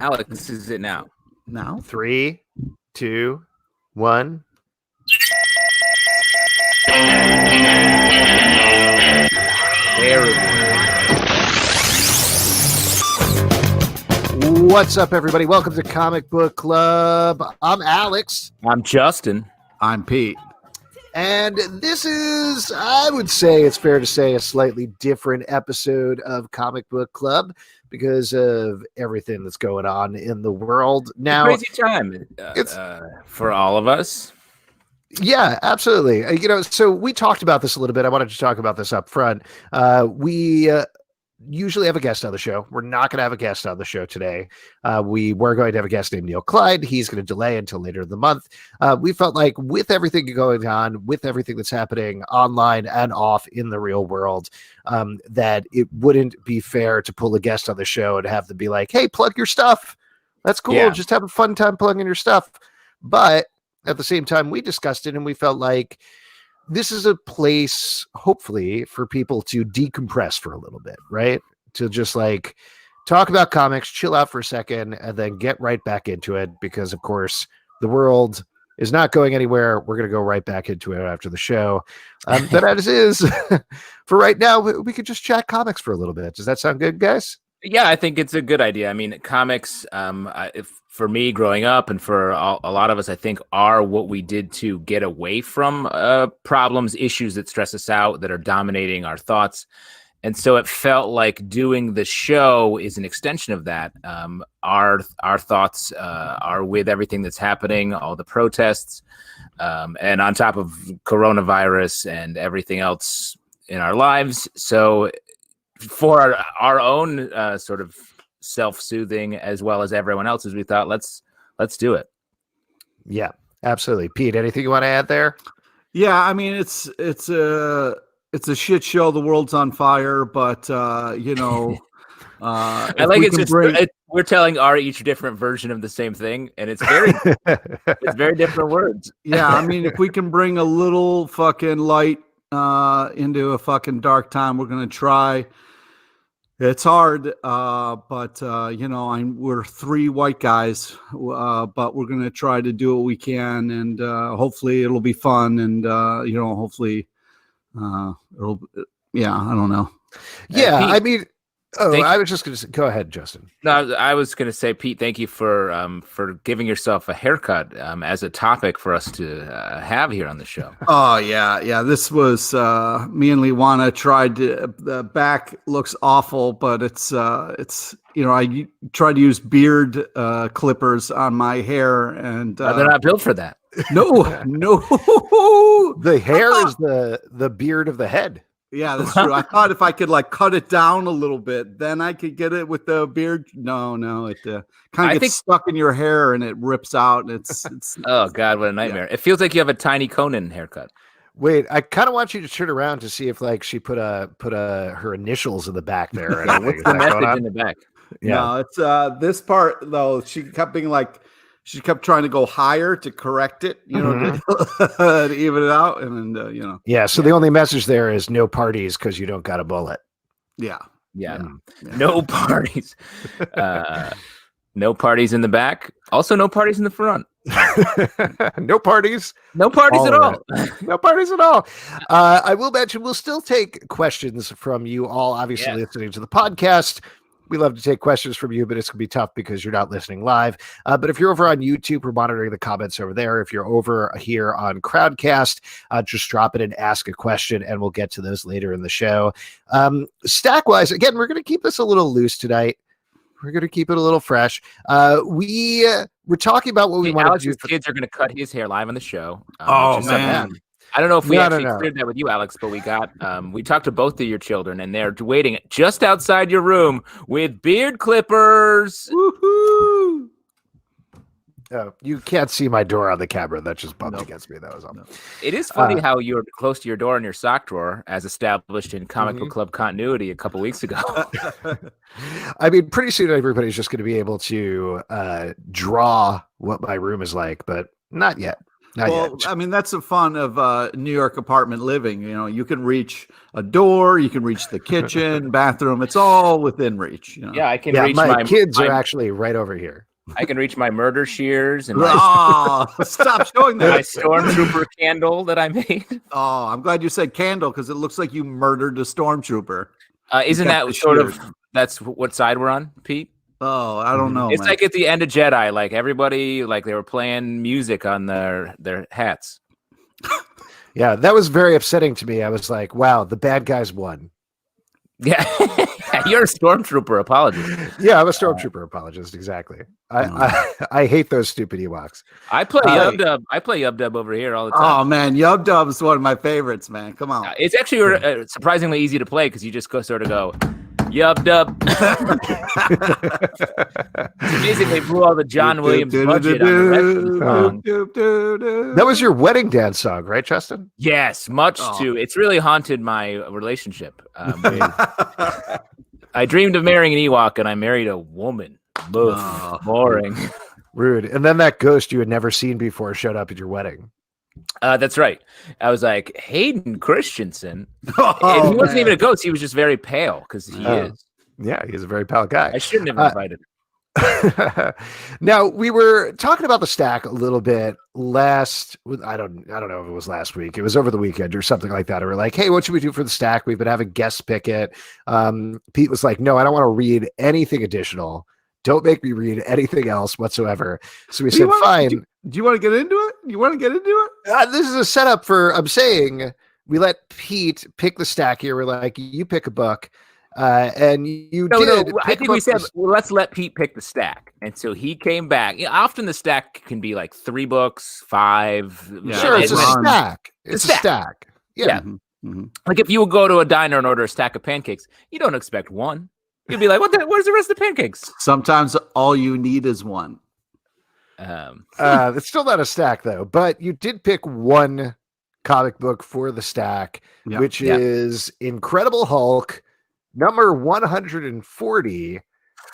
Alex, is it now? Now? 3, 2, 1. There it is. What's up, everybody? Welcome to Comic Book Club. I'm Alex. I'm Justin. I'm Pete. And this is, I would say it's fair to say, a slightly different episode of Comic Book Club because of everything that's going on in the world now. Crazy time for all of us. Yeah, absolutely. So we talked about this a little bit. I wanted to talk about this up front. We usually have a guest on the show. We're not going to have a guest on the show today. We were going to have a guest named Neil Clyde. He's going to delay until later in the month. We felt like with everything going on, with everything that's happening online and off in the real world, that it wouldn't be fair to pull a guest on the show and have them be like, hey, plug your stuff. That's cool. Yeah. Just have a fun time plugging your stuff. But at the same time, we discussed it and we felt like this is a place, hopefully, for people to decompress for a little bit, right? To just like talk about comics, chill out for a second, and then get right back into it. Because, of course, the world is not going anywhere. We're going to go right back into it after the show. But as is, for right now, we could just chat comics for a little bit. Does that sound good, guys? Yeah, I think it's a good idea. I mean, comics, for me growing up and for a lot of us, I think are what we did to get away from problems, issues that stress us out, that are dominating our thoughts. And so it felt like doing the show is an extension of that. Our thoughts are with everything that's happening, all the protests, and on top of coronavirus and everything else in our lives. So for our own sort of self-soothing as well as everyone else's, we thought let's do it. Yeah, absolutely. Pete, anything you want to add there? Yeah, I mean it's a shit show. The world's on fire, but I like we're telling our each different version of the same thing, and it's very different words. Yeah, I mean if we can bring a little fucking light into a fucking dark time, we're gonna try. It's hard, but we're three white guys, but we're gonna try to do what we can, and hopefully it'll be fun, and hopefully, it'll. Yeah, I don't know. Yeah, Pete, I mean, I was just gonna say, go ahead, Justin. No, I was gonna say, Pete, thank you for giving yourself a haircut as a topic for us to have here on the show. Oh yeah. This was me and Liwana tried to. The back looks awful, but it's I tried to use beard clippers on my hair, and they're not built for that. No. The hair is the beard of the head. Yeah, that's true. I thought if I could like cut it down a little bit, then I could get it with the beard. No, it kind of gets stuck in your hair and it rips out. And it's oh God, what a nightmare! Yeah. It feels like you have a Tiny Conan haircut. Wait, I kind of want you to turn around to see if like she put her initials in the back there. What's the message in the back? Yeah, no, it's this part though. She kept being like. She kept trying to go higher to correct it, to even it out. And then, Yeah. So the only message there is no parties because you don't got a bullet. Yeah. No parties. No parties in the back. Also, no parties in the front. No parties. No parties at all. No parties at all. I will mention we'll still take questions from you all, obviously listening to the podcast. We love to take questions from you, but it's going to be tough because you're not listening live. But if you're over on YouTube, we're monitoring the comments over there. If you're over here on Crowdcast, just drop it and ask a question, and we'll get to those later in the show. Stack-wise, again, we're going to keep this a little loose tonight. We're going to keep it a little fresh. We're talking about what we want to do. Kids are going to cut his hair live on the show. Oh, man. I don't know if we cleared that with you, Alex, but we talked to both of your children, and they're waiting just outside your room with beard clippers. Woohoo! Oh, you can't see my door on the camera. That just bumped against me. That was all. No. It is funny how you're close to your door in your sock drawer, as established in Comic Book Club continuity a couple weeks ago. I mean, pretty soon everybody's just going to be able to draw what my room is like, but not yet. Not Well, yet. I mean, that's the fun of New York apartment living. You know, you can reach a door, you can reach the kitchen, bathroom. It's all within reach. You know? Yeah, I can Yeah, reach my kids are my actually right over here. I can reach my murder shears and my Oh, stop showing my that. stormtrooper candle that I made. Oh, I'm glad you said candle because it looks like you murdered a stormtrooper. Isn't kept that the sort of shears. that's what side we're on, Pete? Oh, I don't know, It's man. like at the end of Jedi, like everybody, like they were playing music on their hats. Yeah, that was very upsetting to me. I was like, wow, the bad guys won. Yeah, you're a stormtrooper. Apologies. Yeah, I'm a stormtrooper apologist. Exactly. I hate those stupid Ewoks. I play Uh, Yub Dub. I play Yub Dub over here all the time. Oh man, Yub Dub is one of my favorites, man. Come on. It's actually surprisingly easy to play because you just sort of go Yub Dub. So basically, blew all the John Williams budget on the rest of the song. That was your wedding dance song, right, Justin? Yes, much Oh. too. It's really haunted my relationship. I dreamed of marrying an Ewok, and I married a woman. Ugh, Oh. boring. Rude. And then that ghost you had never seen before showed up at your wedding. That's right. I was like Hayden Christensen. Oh, And he wasn't man. even a ghost. He was just very pale because he Oh. is. Yeah, he's a very pale guy. I shouldn't have invited him. Now we were talking about the stack a little bit I don't know if it was last week. It was over the weekend or something like that. And we're like, hey, what should we do for the stack? We've been having guests pick it. Pete was like, no, I don't want to read anything additional. Don't make me read anything else whatsoever. So we said, fine. Do you want to get into it? You want to get into it? This is a setup for, I'm saying we let Pete pick the stack here. We're like, you pick a book. And you did. No, I think we said, well, let's let Pete pick the stack. And so he came back. You know, often the stack can be like 3 books, 5. Yeah. Sure, it's a Fun. stack. It's a stack. Yeah. Mm-hmm. Like if you would go to a diner and order a stack of pancakes, you don't expect one. You'd be like, where's the rest of the pancakes? Sometimes all you need is one. It's still not a stack though, but you did pick one comic book for the stack, Yeah. which is Incredible Hulk number 140,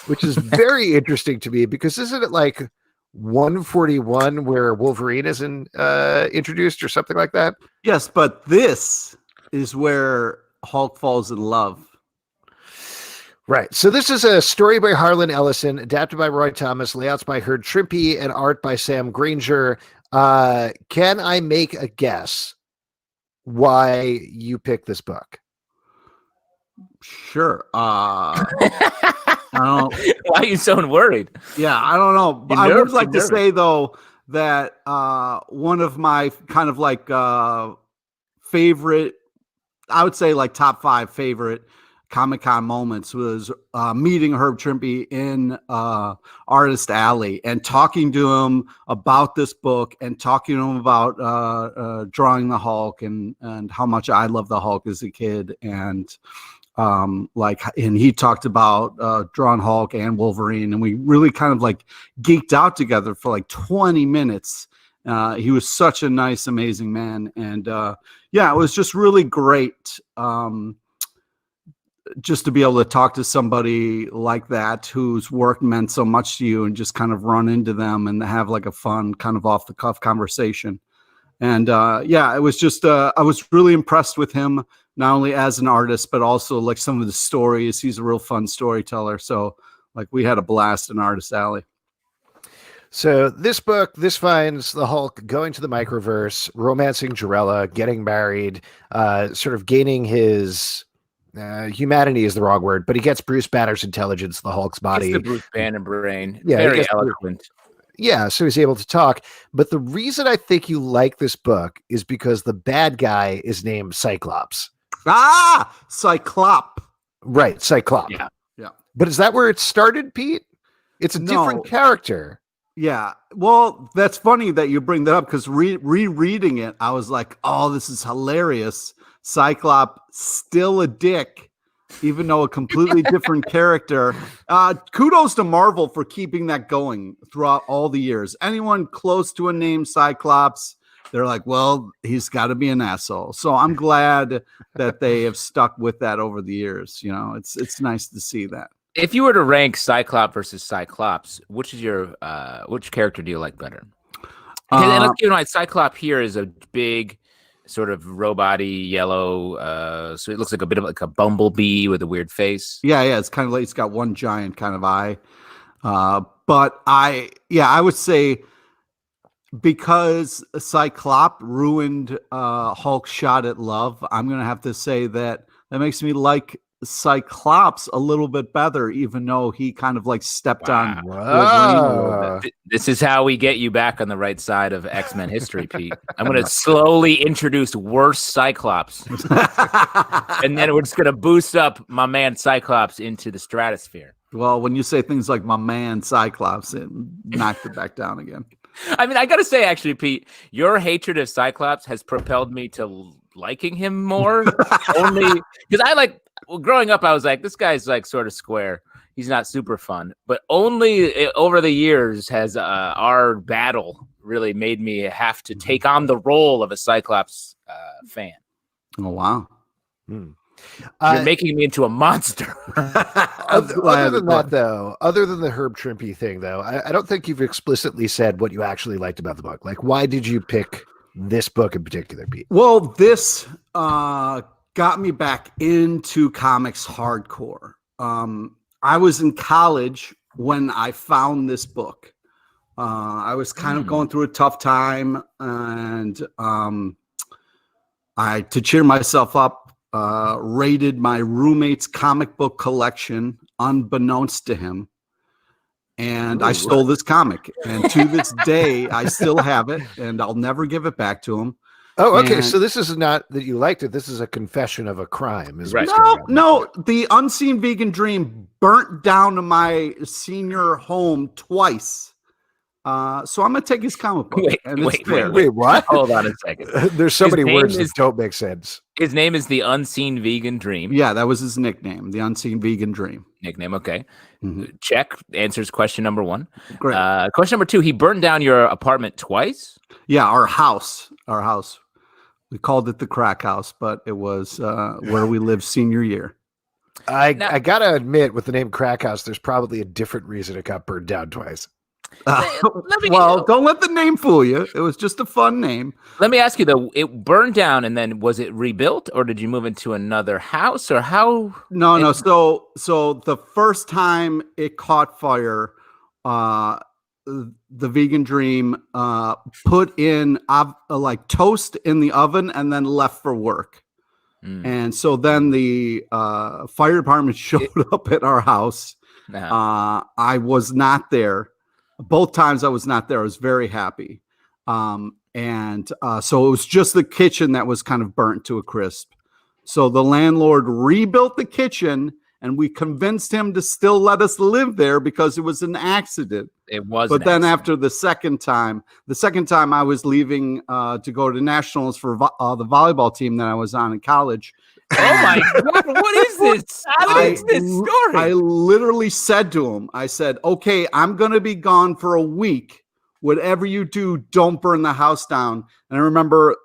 which is very interesting to me because isn't it like 141 where Wolverine is introduced or something like that? Yes, but this is where Hulk falls in love. Right. So this is a story by Harlan Ellison, adapted by Roy Thomas, layouts by Herb Trimpe, and art by Sam Granger. Can I make a guess why you picked this book? Sure. I don't. Why are you so worried? Yeah, I don't know. But I would like to say though that one of my kind of like favorite, I would say like top 5 favorite Comic-Con moments was meeting Herb Trimpe in Artist Alley and talking to him about this book and talking to him about drawing the Hulk and how much I love the Hulk as a kid and and he talked about drawing Hulk and Wolverine and we really kind of like geeked out together for like 20 minutes. He was such a nice, amazing man. And yeah, it was just really great. Just to be able to talk to somebody like that whose work meant so much to you and just kind of run into them and have like a fun kind of off the cuff conversation. And yeah, it was just, I was really impressed with him, not only as an artist, but also like some of the stories. He's a real fun storyteller. So like we had a blast in Artist Alley. So this book, this finds the Hulk going to the microverse, romancing Jarella, getting married, sort of gaining his humanity is the wrong word, but he gets Bruce Banner's intelligence, the Hulk's body. It's the Bruce Banner brain. Yeah, Very eloquent. Yeah, so he's able to talk. But the reason I think you like this book is because the bad guy is named Cyclops. Ah, Cyclops. Right, Cyclops. Yeah. Yeah. But is that where it started, Pete? It's a different character. Yeah. Well, that's funny that you bring that up because rereading it, I was like, oh, this is hilarious. Cyclops still a dick, even though a completely different character. Kudos to Marvel for keeping that going throughout all the years. Anyone close to a name Cyclops, they're like, well, he's got to be an asshole. So I'm glad that they have stuck with that over the years. You know, it's nice to see that. If you were to rank Cyclops versus Cyclops, which character do you like better? And let's keep in mind, Cyclops here is a big, sort of robot-y yellow. So it looks like a bit of like a bumblebee with a weird face. Yeah, it's kind of like it's got one giant kind of eye. But I would say because Cyclops ruined Hulk's shot at love, I'm gonna have to say that makes me like Cyclops a little bit better, even though he kind of like stepped on Wolverine a little bit. This is how we get you back on the right side of X-Men history, Pete. I'm going to slowly introduce worse Cyclops, and then we're just going to boost up my man Cyclops into the stratosphere. Well, when you say things like my man Cyclops, it knocked it back down again. I mean, I got to say, actually, Pete, your hatred of Cyclops has propelled me to liking him more. Only because growing up, I was like, this guy's like sort of square. He's not super fun. But only over the years has our battle really made me have to take on the role of a Cyclops fan. Oh, wow. You're making me into a monster. Other than that, though, other than the Herb Trimpe thing, though, I don't think you've explicitly said what you actually liked about the book. Like, why did you pick this book in particular, Pete? Well, this got me back into comics hardcore. I was in college when I found this book. I was kind of going through a tough time, and to cheer myself up, raided my roommate's comic book collection unbeknownst to him. And I stole this comic. And to this day, I still have it, and I'll never give it back to him. Oh, okay. So this is not that you liked it. This is a confession of a crime. Right. No. The Unseen Vegan Dream burnt down to my senior home twice. So I'm going to take his comic book. Wait, what? Hold on a second. There's so many words that don't make sense. His name is the Unseen Vegan Dream. Yeah, that was his nickname, the Unseen Vegan Dream. Nickname, okay. Check. Answers question number 1. Great. Question number 2, he burned down your apartment twice? Yeah, our house. We called it the crack house, but it was where we lived senior year. I gotta admit, with the name Crack House, there's probably a different reason it got burned down twice. Don't let the name fool you. It was just a fun name. Let me ask you though, it burned down and then was it rebuilt, or did you move into another house, or how? No. So the first time it caught fire, the Vegan Dream put in like toast in the oven and then left for work. And so then the fire department showed up at our house. I was not there. Both times I was not there. I was very happy. So it was just the kitchen that was kind of burnt to a crisp. So the landlord rebuilt the kitchen, and we convinced him to still let us live there because it was an accident. It was. But then after the second time I was leaving to go to nationals for the volleyball team that I was on in college. Oh my God, what is this? What is this story? I literally said to him, I said, okay, I'm going to be gone for a week. Whatever you do, don't burn the house down. And I remember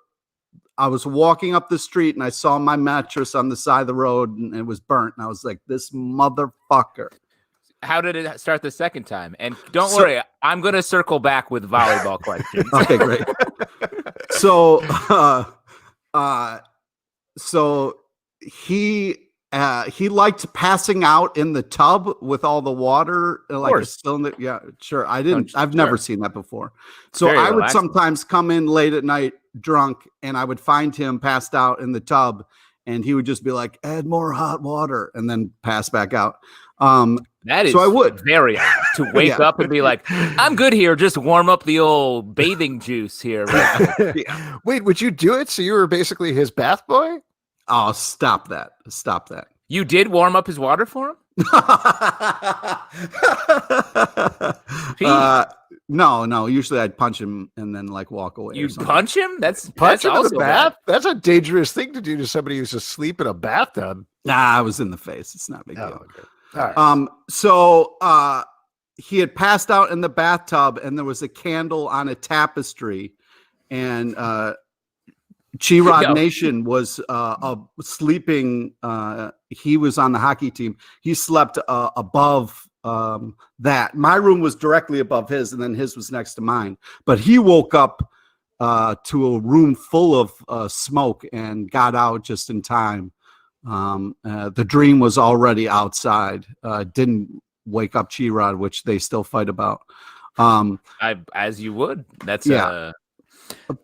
I was walking up the street and I saw my mattress on the side of the road and it was burnt. And I was like, this motherfucker. How did it start the second time? And don't worry, I'm going to circle back with volleyball questions. Okay, great. So he liked passing out in the tub with all the water, like still in the, yeah, sure. I've never seen that before. So I would sometimes come in late at night drunk, and I would find him passed out in the tub, and he would just be like, add more hot water, and then pass back out. That is so I would very odd to wake up and be like, I'm good here. Just warm up the old bathing juice here. Right? Wait, would you do it? So you were basically his bath boy? Oh, stop that. You did warm up his water for him? No. Usually I'd punch him and then like walk away. You punch him? That's punch him in also the bath? Bad. That's a dangerous thing to do to somebody who's asleep in a bathtub. Nah, I was in the face. It's not a big deal. Okay. All right. So he had passed out in the bathtub, and there was a candle on a tapestry, and Chi-Rod Nation was sleeping. He was on the hockey team. He slept above that. My room was directly above his, and then his was next to mine. But he woke up to a room full of smoke and got out just in time. The dream was already outside. Didn't wake up Chi-Rod, which they still fight about. As you would. That's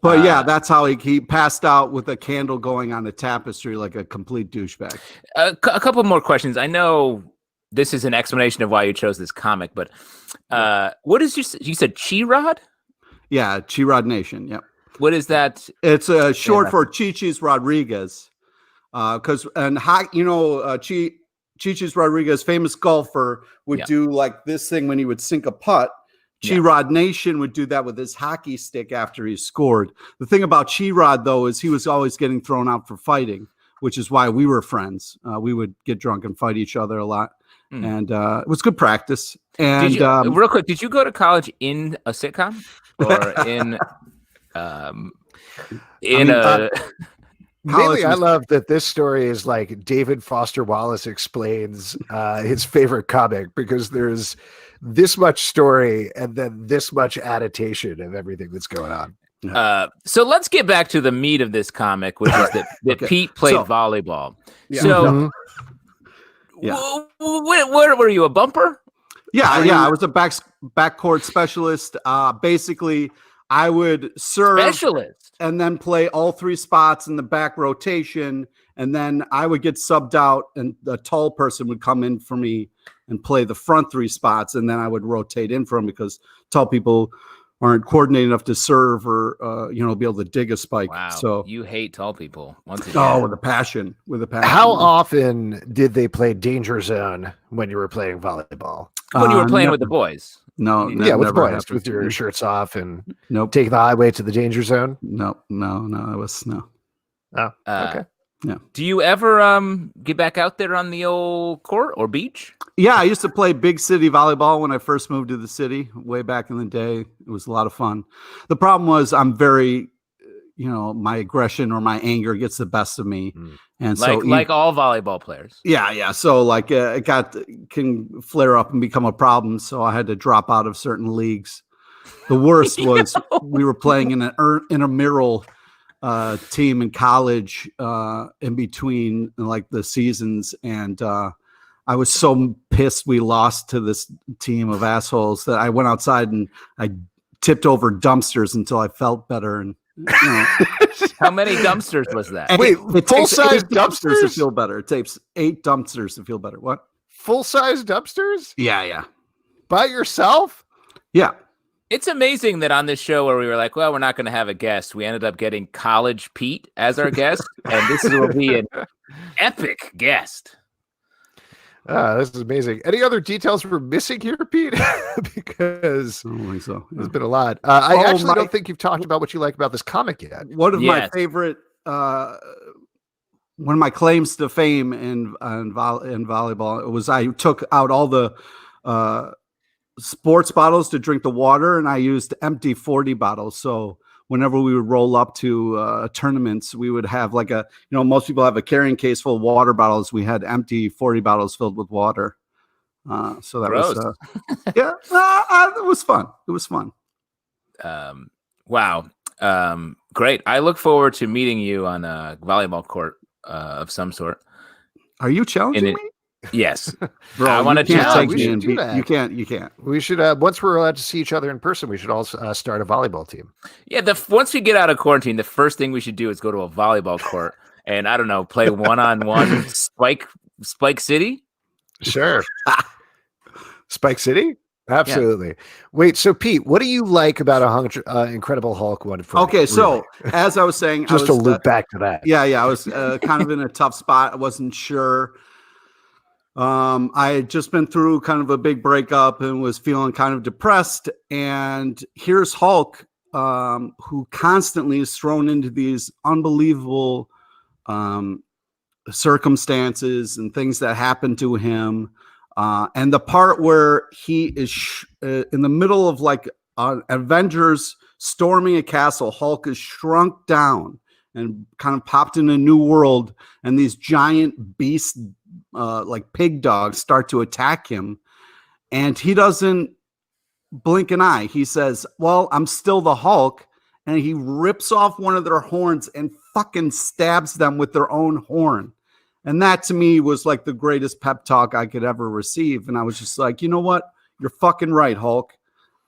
But yeah, that's how he passed out with a candle going on a tapestry like a complete douchebag. A couple more questions. I know this is an explanation of why you chose this comic, but what is you said Chi-Rod? Yeah, Chi-Rod Nation. Yep. What is that? It's short for Chi-Chi's Rodriguez. Because Chi-Chi's Rodriguez, famous golfer, would do like this thing when he would sink a putt. Chi-Rod Nation would do that with his hockey stick after he scored. The thing about Chi-Rod, though, is he was always getting thrown out for fighting, which is why we were friends. We would get drunk and fight each other a lot. And it was good practice. And real quick, did you go to college in a sitcom or Mainly, I love that this story is like David Foster Wallace explains his favorite comic, because there's this much story and then this much adaptation of everything that's going on. So let's get back to the meat of this comic, which is that Pete played volleyball. Yeah. So, where were you, a bumper? Yeah, I was a backcourt specialist. Basically, I would serve and then play all three spots in the back rotation, and then I would get subbed out, and the tall person would come in for me and play the front three spots, and then I would rotate in for them because tall people aren't coordinated enough to serve or be able to dig a spike. Wow. So you hate tall people once again. Oh, with a passion. How often did they play Danger Zone when you were playing volleyball? When you were playing with the boys? No, with the boys, with your shirts off and taking the highway to the danger zone. No, it was no. Oh, okay. Yeah. Do you ever get back out there on the old court or beach? Yeah, I used to play big city volleyball when I first moved to the city way back in the day. It was a lot of fun. The problem was I'm very, my aggression or my anger gets the best of me. And so like all volleyball players. Yeah. So like it can flare up and become a problem. So I had to drop out of certain leagues. The worst was we were playing in an intramural team in college in between like the seasons, and I was so pissed we lost to this team of assholes that I went outside and I tipped over dumpsters until I felt better. And how many dumpsters was that? It full-size dumpsters to feel better. It takes 8 dumpsters to feel better. What? Full-size dumpsters? Yeah. By yourself? Yeah. It's amazing that on this show where we were like, well, we're not going to have a guest, we ended up getting College Pete as our guest, and this will be an epic guest. This is amazing. Any other details we're missing here, Pete? Because I don't think so. There's been a lot. I actually don't think you've talked about what you like about this comic yet. One of my favorite, one of my claims to fame in volleyball was I took out all the sports bottles to drink the water, and I used empty 40 bottles. So whenever we would roll up to tournaments, we would have like most people have a carrying case full of water bottles. We had empty 40 bottles filled with water. So that Gross. was, it was fun. It was fun. Wow. Great. I look forward to meeting you on a volleyball court of some sort. Are you challenging me? Yes. Bro, I want to challenge you. You can't. We should, once we're allowed to see each other in person, we should all start a volleyball team. Yeah. Once we get out of quarantine, the first thing we should do is go to a volleyball court and, I don't know, play one-on-one Spike City. Sure. Spike City? Absolutely. Yeah. Wait, so Pete, what do you like about Incredible Hulk 140? Okay, so as I was saying, just to loop back to that. Yeah, I was kind of in a tough spot. I wasn't sure. I had just been through kind of a big breakup and was feeling kind of depressed. And here's Hulk, who constantly is thrown into these unbelievable circumstances and things that happen to him. And the part where he is in the middle of like Avengers storming a castle, Hulk is shrunk down and kind of popped in a new world. And these giant beasts, like pig dogs, start to attack him. And he doesn't blink an eye. He says, well, I'm still the Hulk. And he rips off one of their horns and fucking stabs them with their own horn. And that to me was like the greatest pep talk I could ever receive. And I was just like, you know what? You're fucking right, Hulk.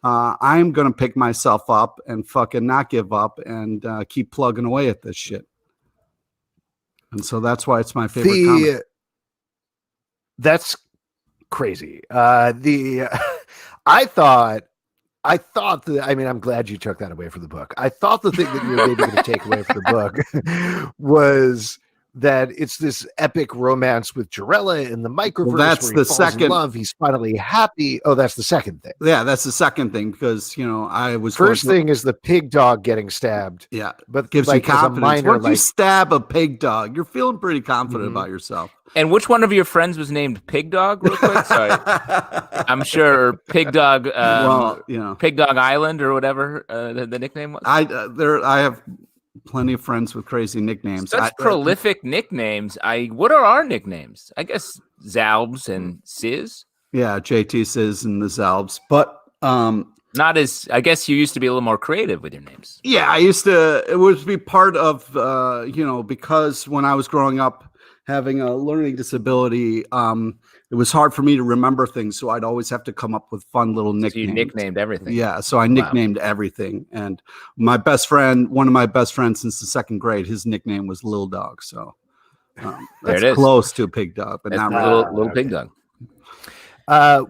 I'm going to pick myself up and fucking not give up and keep plugging away at this shit. And so that's why it's my favorite comic. That's crazy. I thought that, I mean, I'm glad you took that away from the book. I thought the thing that you were maybe going to take away from the book was that it's this epic romance with Jarella in the microverse. Well, that's the second love. He's finally happy. Oh, that's the second thing. Yeah, that's the second thing because I was first thing is the pig dog getting stabbed. Yeah, but gives like, you confidence. Once you like, stab a pig dog, you're feeling pretty confident about yourself. And which one of your friends was named Pig Dog? Real quick, sorry. I'm sure Pig Dog, Pig Dog Island or whatever the nickname was. I have plenty of friends with crazy nicknames. Such prolific nicknames. What are our nicknames? I guess Zalbs and Sizz. Yeah, JT Sizz and the Zalbs, but not as. I guess you used to be a little more creative with your names. Yeah, I used to. It would be part of because when I was growing up, having a learning disability, it was hard for me to remember things, so I'd always have to come up with fun little nicknames. So you nicknamed everything. Yeah, so I nicknamed everything. And my best friend, one of my best friends since the second grade, his nickname was Lil Dog. So that's close to a Pig Dog, but not really. Little Pig Dog.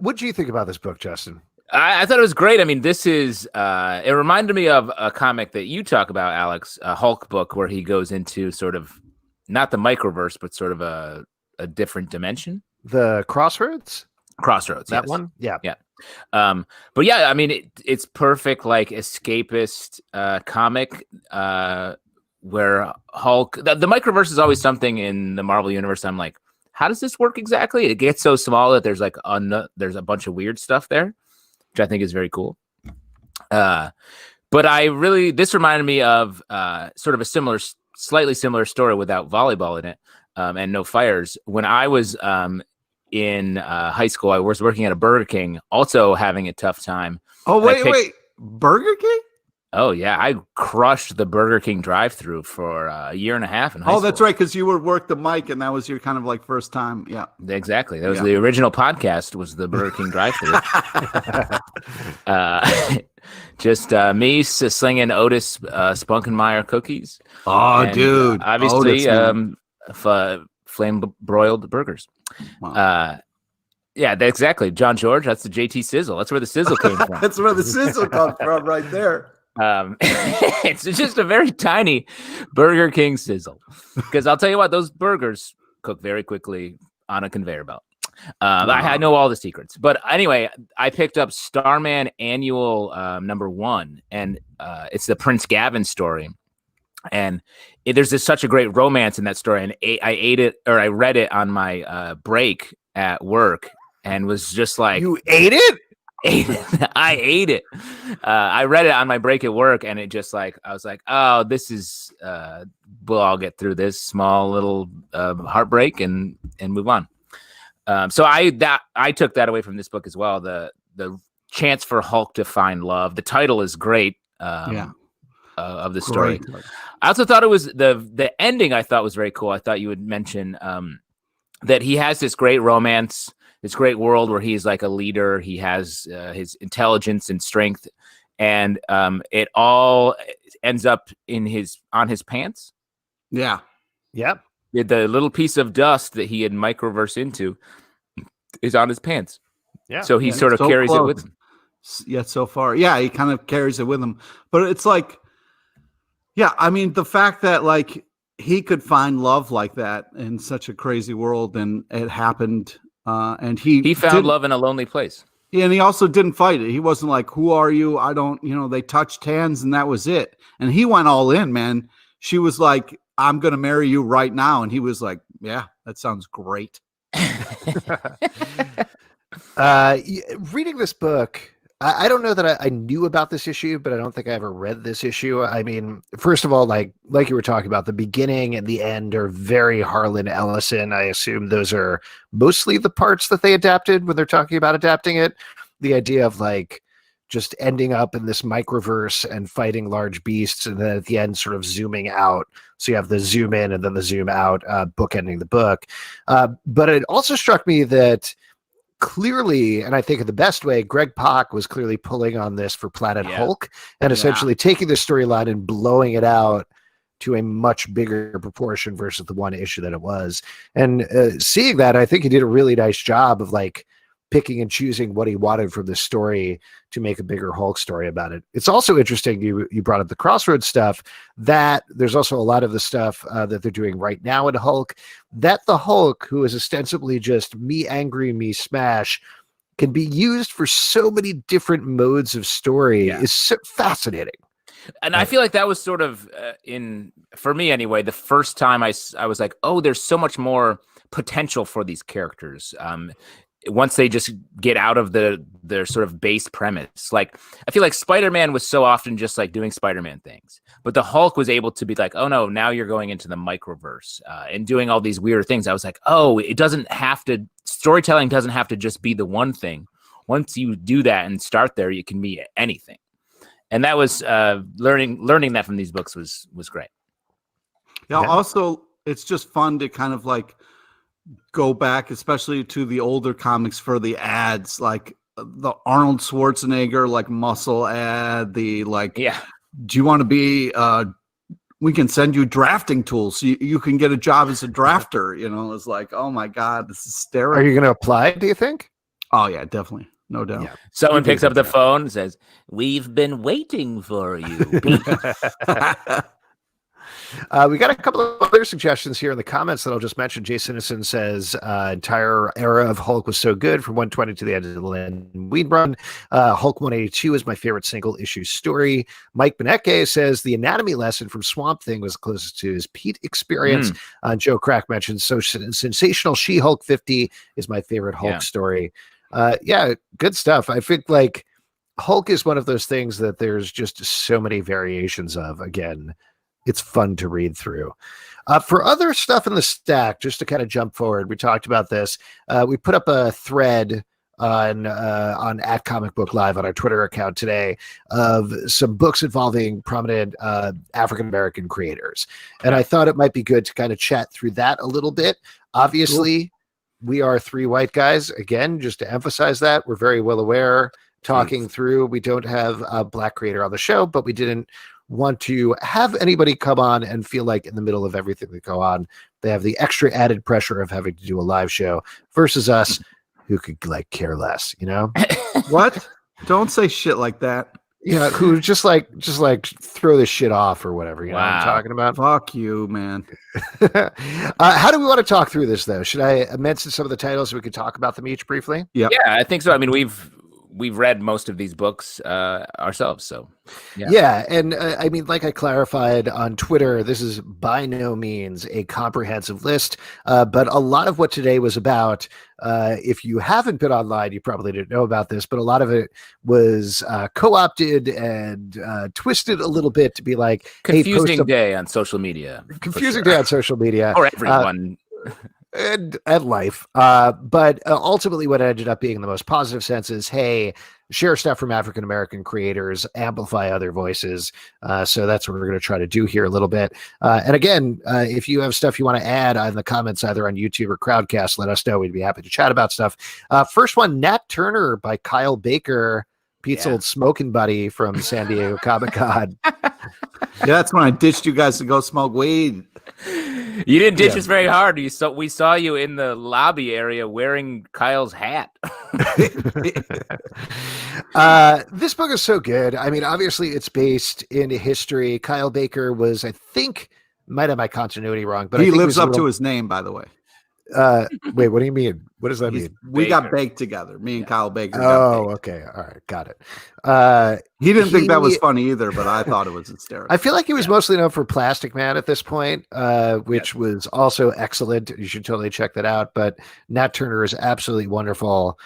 What do you think about this book, Justin? I thought it was great. I mean, this is it reminded me of a comic that you talk about, Alex, a Hulk book where he goes into sort of not the microverse, but sort of a different dimension. The Crossroads, that yes. One, yeah. But yeah, I mean, it's perfect, like escapist comic where Hulk. The microverse is always something in the Marvel universe. I'm like, how does this work exactly? It gets so small that there's like there's a bunch of weird stuff there, which I think is very cool. But this reminded me of sort of a slightly similar story without volleyball in it and no fires. When I was in high school, I was working at a Burger King, also having a tough time. Oh, wait. Burger King? Oh, yeah. I crushed the Burger King drive-thru for a year and a half in high school. Oh, that's right, because you would work the mic, and that was your kind of like first time. Yeah. Exactly. That was the original podcast, was the Burger King drive-thru. Just me slinging Otis Spunkenmeyer cookies. Oh, and, dude. Obviously, flame-broiled burgers. Wow. Yeah, exactly. John George, that's the JT Sizzle. That's where the sizzle came from. That's where the sizzle comes from right there. It's just a very tiny Burger King sizzle. Because I'll tell you what, those burgers cook very quickly on a conveyor belt. I know all the secrets. But anyway, I picked up Starman Annual #1, and it's the Prince Gavin story. And there's such a great romance in that story. And I read it on my break at work and was just like, you ate it? I ate it. I read it on my break at work, and it just like, I was like, oh, this is we'll all get through this small little heartbreak and move on. So I took that away from this book as well. The chance for Hulk to find love. The title is great. Of the story. Great. I also thought it was the ending. I thought was very cool. I thought you would mention that he has this great romance, this great world where he's like a leader. He has his intelligence and strength, and it all ends up on his pants. Yeah. Yep. The little piece of dust that he had microverse into is on his pants. Yeah. So he sort of carries it with him. Yeah, so far. Yeah, he kind of carries it with him. But it's like, yeah, I mean, the fact that like he could find love like that in such a crazy world, and it happened, and he found love in a lonely place. Yeah, and he also didn't fight it. He wasn't like, who are you? I don't, they touched hands and that was it. And he went all in, man. She was like, I'm going to marry you right now. And he was like, yeah, that sounds great. Reading this book, I don't know that I knew about this issue, but I don't think I ever read this issue. I mean, first of all, like you were talking about, the beginning and the end are very Harlan Ellison. I assume those are mostly the parts that they adapted when they're talking about adapting it. The idea of like just ending up in this microverse and fighting large beasts, and then at the end sort of zooming out. So you have the zoom in and then the zoom out, bookending the book. But it also struck me that clearly, and I think in the best way, Greg Pak was clearly pulling on this for Planet Hulk and essentially taking the storyline and blowing it out to a much bigger proportion versus the one issue that it was. And seeing that, I think he did a really nice job of like picking and choosing what he wanted from this story to make a bigger Hulk story about it. It's also interesting, you brought up the Crossroads stuff, that there's also a lot of the stuff that they're doing right now in Hulk, that the Hulk, who is ostensibly just me angry, me smash, can be used for so many different modes of story is so fascinating. And I feel like that was sort of for me anyway, the first time I was like, oh, there's so much more potential for these characters. Once they just get out of their sort of base premise. Like, I feel like Spider-Man was so often just like doing Spider-Man things, but the Hulk was able to be like, oh no, now you're going into the microverse and doing all these weird things. I was like, oh, storytelling doesn't have to just be the one thing. Once you do that and start there, you can be anything. And that was learning that from these books was great. Yeah. Also, it's just fun to kind of like go back, especially to the older comics, for the ads, like the Arnold Schwarzenegger like muscle ad, the like, do you want to be we can send you drafting tools so you can get a job as a drafter. It's like, oh my god, this is hysterical. Are you going to apply, do you think? Oh yeah, definitely, no doubt. Yeah. Someone picks up the phone and says, we've been waiting for you. We got a couple of other suggestions here in the comments that I'll just mention. Jay Sinison says, entire era of Hulk was so good from 120 to the end of the Lynn Weed run. Hulk 182 is my favorite single issue story. Mike Beneke says the anatomy lesson from Swamp Thing was closest to his Pete experience. Joe Crack mentions so sensational She-Hulk 50 is my favorite Hulk story. Good stuff. I think like Hulk is one of those things that there's just so many variations of. Again, it's fun to read through. For other stuff in the stack, just to kind of jump forward, we talked about this. We put up a thread on at Comic Book Live on our Twitter account today of some books involving prominent African-American creators. And I thought it might be good to kind of chat through that a little bit. Obviously, we are three white guys. Again, just to emphasize that, we're very well aware, talking through. We don't have a black creator on the show, but we didn't want to have anybody come on and feel like in the middle of everything that go on, they have the extra added pressure of having to do a live show versus us who could like care less, What? Don't say shit like that. Who just like throw this shit off or whatever, know what I'm talking about? Fuck you, man. How do we want to talk through this though? Should I mention some of the titles so we could talk about them each briefly? Yeah, I think so. I mean, we've read most of these books ourselves, so and I mean, like I clarified on Twitter, this is by no means a comprehensive list, but a lot of what today was about, if you haven't been online, you probably didn't know about this, but a lot of it was co-opted and twisted a little bit to be like confusing day on social media. Confusing day on social media. Or everyone. And life. But ultimately what ended up being in the most positive sense is, hey, share stuff from African-American creators, amplify other voices. So that's what we're going to try to do here a little bit. And again, if you have stuff you want to add in the comments, either on YouTube or Crowdcast, let us know. We'd be happy to chat about stuff. First one, Nat Turner by Kyle Baker, Pete's old smoking buddy from San Diego Comic-Con. That's when I ditched you guys to go smoke weed. You didn't ditch us very hard. We saw you in the lobby area wearing Kyle's hat. This book is so good. I mean, obviously it's based in history. Kyle Baker was, I think, might have my continuity wrong, but he lives up to his name, by the way. Wait, what do you mean? What does that mean? We got baked together. Me and Kyle Baker. Okay. All right. Got it. He didn't think that was funny either, but I thought it was hysterical. I feel like he was mostly known for Plastic Man at this point, which was also excellent. You should totally check that out. But Nat Turner is absolutely wonderful.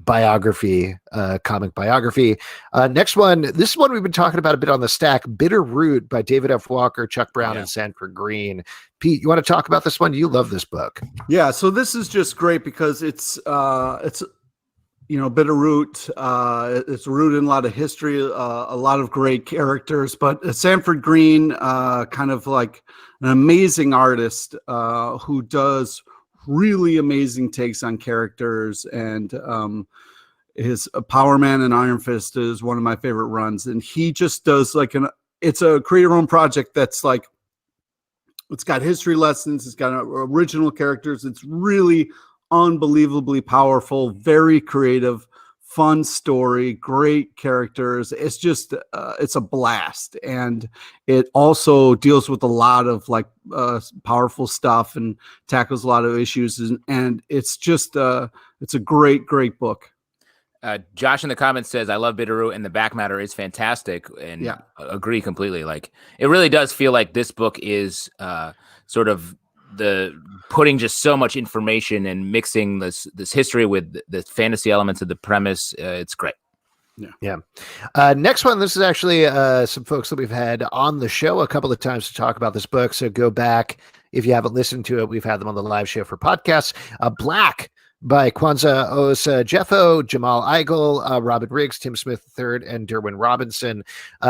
biography, comic biography. Next one, this is one we've been talking about a bit on the stack, Bitter Root by David F. Walker, Chuck Brown, and Sanford Green. Pete, you want to talk about this one? You love this book. Yeah, so this is just great because it's Bitter Root. It's rooted in a lot of history, a lot of great characters, but Sanford Green, kind of like an amazing artist who does really amazing takes on characters, and his Power Man and Iron Fist is one of my favorite runs, and he just does it's a create your own project that's like, it's got history lessons, it's got original characters, it's really unbelievably powerful, very creative, fun story, great characters. It's just it's a blast, and it also deals with a lot of powerful stuff and tackles a lot of issues, and it's just it's a great book. Josh in the comments says, I love Bitterroot, and the back matter is fantastic, and agree completely. Like, it really does feel like this book is sort of the putting just so much information and mixing this history with the fantasy elements of the premise. It's great. Yeah. Next one, this is actually some folks that we've had on the show a couple of times to talk about this book, so go back if you haven't listened to it. We've had them on the live show for podcasts. Black by Kwanzaa Osa Jeffo, Jamal Eigel, Robin Riggs, Tim Smith III, and Derwin Robinson.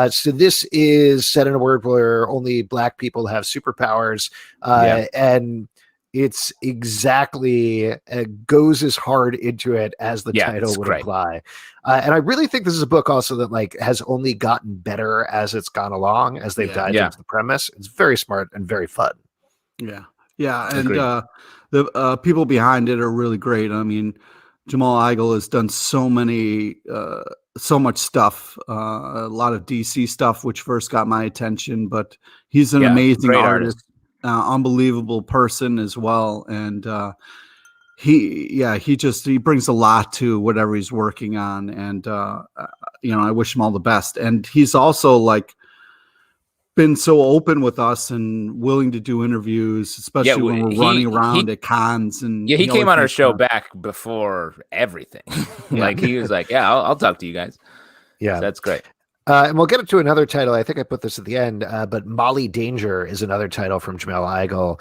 So this is set in a world where only Black people have superpowers, and it's exactly goes as hard into it as the title would imply. And I really think this is a book also that has only gotten better as it's gone along, as they've dived into the premise. It's very smart and very fun. Yeah, and the people behind it are really great. I mean, Jamal Eigel has done so much stuff, a lot of DC stuff, which first got my attention, but he's an amazing artist, unbelievable person as well. And he brings a lot to whatever he's working on. And, I wish him all the best. And he's also been so open with us and willing to do interviews, especially when we're running around at cons. And he came on our show back before everything. He was like, I'll talk to you guys. Yeah, so that's great. And we'll get into another title. I think I put this at the end, but Molly Danger is another title from Jamal Eigel.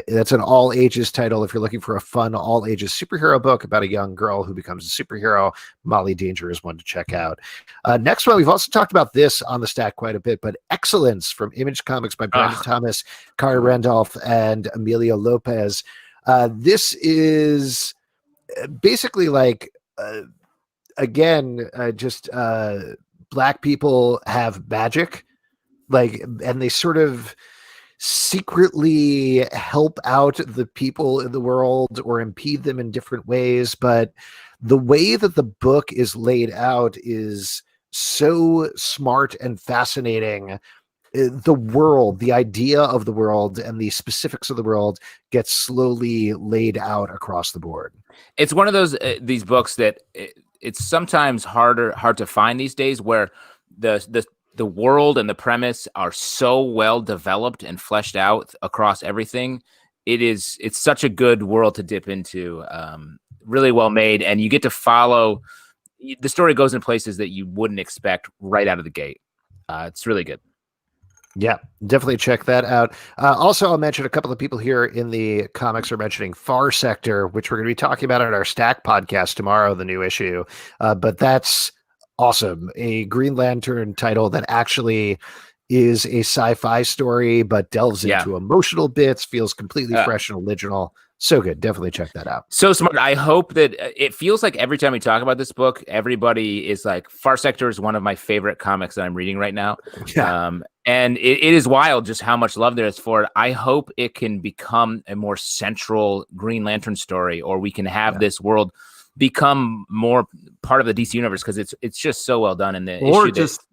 That's an all ages title. If you're looking for a fun all ages superhero book about a young girl who becomes a superhero, Molly Danger is one to check out. Next one, we've also talked about this on the stack quite a bit, but Excellence from Image Comics by Brandon Thomas, Kari Randolph, and Emilio Lopez. This is basically Black people have magic, and they sort of secretly help out the people in the world or impede them in different ways. But the way that the book is laid out is so smart and fascinating. The world, the idea of the world, and the specifics of the world gets slowly laid out across the board. It's one of those these books that it's sometimes hard to find these days, where the world and the premise are so well developed and fleshed out across everything. It's such a good world to dip into, really well made, and you get to follow. The story goes in places that you wouldn't expect right out of the gate. It's really good. Yeah, definitely check that out. Also, I'll mention a couple of people here in the comics are mentioning Far Sector, which we're going to be talking about on our Stack podcast tomorrow, the new issue. But that's awesome. A Green Lantern title that actually is a sci-fi story, but delves into emotional bits, feels completely fresh and original. So good. Definitely check that out. So smart. I hope that it feels like every time we talk about this book, everybody is like, Far Sector is one of my favorite comics that I'm reading right now. Yeah. And it is wild just how much love there is for it. I hope it can become a more central Green Lantern story, or we can have this world become more part of the DC universe, because it's just so well done in the or issue. Just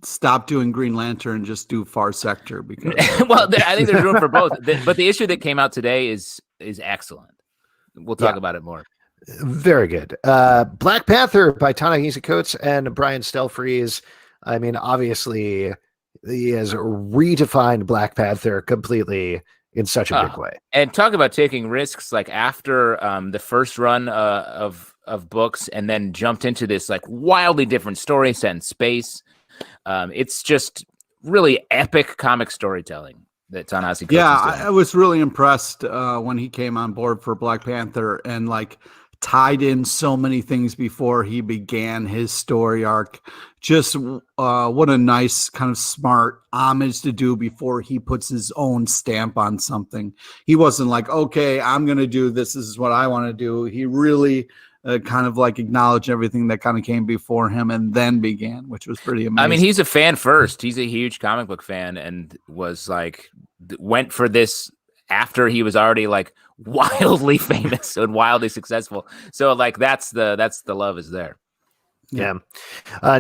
stop doing Green Lantern, just do Far Sector, because well, I think there's room for both. But the issue that came out today is excellent. We'll talk about it more. Very good. Black Panther by Ta-Nehisi Coates and Brian Stelfreeze. I mean, obviously, he has redefined Black Panther completely in such a big way. And talk about taking risks, like after the first run of books, and then jumped into this like wildly different story set in space. It's just really epic comic storytelling that Ta-Nehisi Coates is doing. I was really impressed when he came on board for Black Panther and like tied in so many things before he began his story arc. Just what a nice kind of smart homage to do before he puts his own stamp on something. He wasn't like, okay, I'm going to do this. This is what I want to do. He really kind of like acknowledged everything that kind of came before him and then began, which was pretty amazing. I mean, he's a fan first. He's a huge comic book fan and was like, went for this after he was already like wildly famous and wildly successful. So like that's the love is there. Yeah.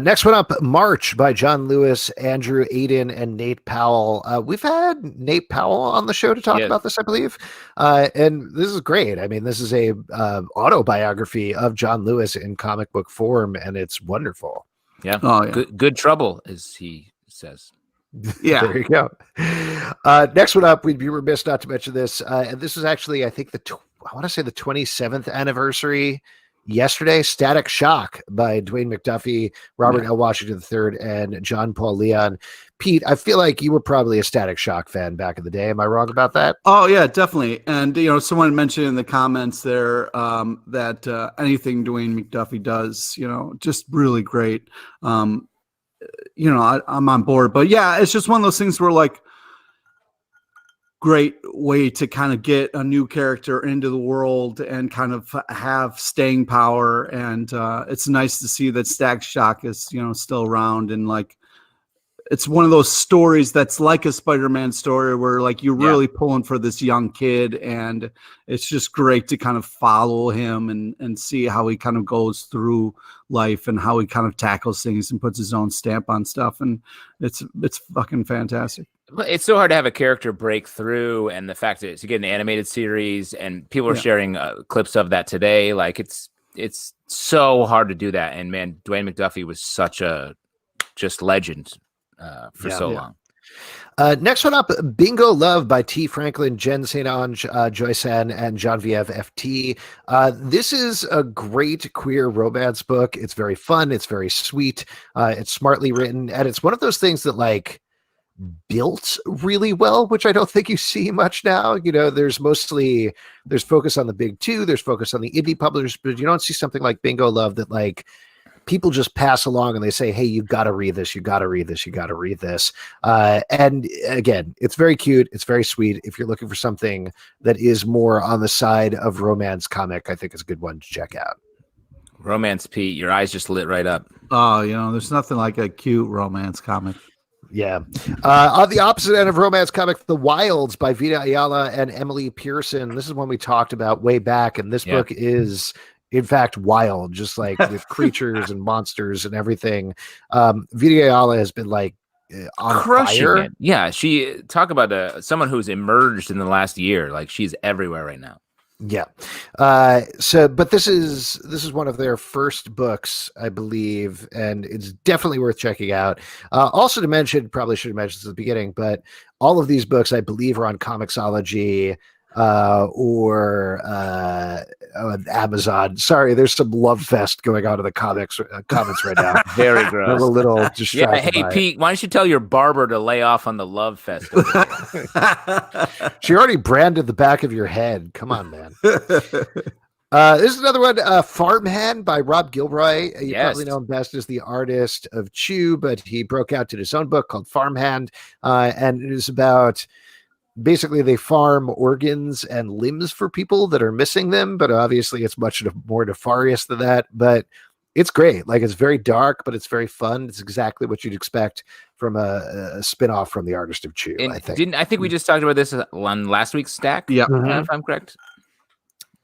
Next one up, March by John Lewis, Andrew Aiden, and Nate Powell. We've had Nate Powell on the show to talk about this, I believe. And this is great. I mean, this is a autobiography of John Lewis in comic book form, and it's wonderful. Yeah. Good trouble, as he says. Yeah. There you go. Next one up, we'd be remiss not to mention this. And this is actually, I think, I want to say the 27th anniversary yesterday. Static Shock by Dwayne McDuffie, Robert L. Washington III, and John Paul Leon. Pete, I feel like you were probably a Static Shock fan back in the day. Am I wrong about that? Oh, yeah, definitely. And, someone mentioned in the comments there that anything Dwayne McDuffie does, just really great. I'm on board. But, yeah, it's just one of those things where, like, great way to kind of get a new character into the world and kind of have staying power. And it's nice to see that Static Shock is, still around. And like, it's one of those stories that's like a Spider-Man story where like you're really pulling for this young kid. And it's just great to kind of follow him and see how he kind of goes through life and how he kind of tackles things and puts his own stamp on stuff. And it's fucking fantastic. It's so hard to have a character break through, and the fact that to get an animated series and people are sharing clips of that today. Like it's so hard to do that. And man, Dwayne McDuffie was such a just legend for so long. Next one up, Bingo Love by T. Franklin, Jen St. Ange, Joy San, and Genevieve FT. This is a great queer romance book. It's very fun. It's very sweet. It's smartly written. And it's one of those things that like built really well, which I don't think you see much now. There's focus on the big two, there's focus on the indie publishers, but you don't see something like Bingo Love that like people just pass along and they say, hey, you got to read this, you got to read this, you got to read this. And again, it's very cute, it's very sweet. If you're looking for something that is more on the side of romance comic, I think it's a good one to check out. Romance, Pete, your eyes just lit right up. Oh, there's nothing like a cute romance comic. Yeah. On the opposite end of romance comic, The Wilds by Vita Ayala and Emily Pearson. This is one we talked about way back, and this book is, in fact, wild, just like with creatures and monsters and everything. Vita Ayala has been like on crushing fire. It. Yeah, she talk about someone who's emerged in the last year. Like she's everywhere right now. Yeah. But this is one of their first books, I believe, and it's definitely worth checking out. Also to mention, probably should have mentioned this at the beginning, but all of these books, I believe, are on Comixology or Amazon. Sorry, there's some love fest going on in the comments right now. Very gross. I'm a little distracted. Yeah, hey Pete, why don't you tell your barber to lay off on the love fest? She already branded the back of your head. Come on, man. This is another one, Farmhand by Rob Gilroy. You probably know him best as the artist of Chew, but he broke out to his own book called Farmhand, and it is about basically they farm organs and limbs for people that are missing them, but obviously it's much more nefarious than that. But it's great. Like it's very dark, but it's very fun. It's exactly what you'd expect from a spin-off from the artist of Chew. And I think. I think we just talked about this on last week's stack? Yeah, if I'm correct.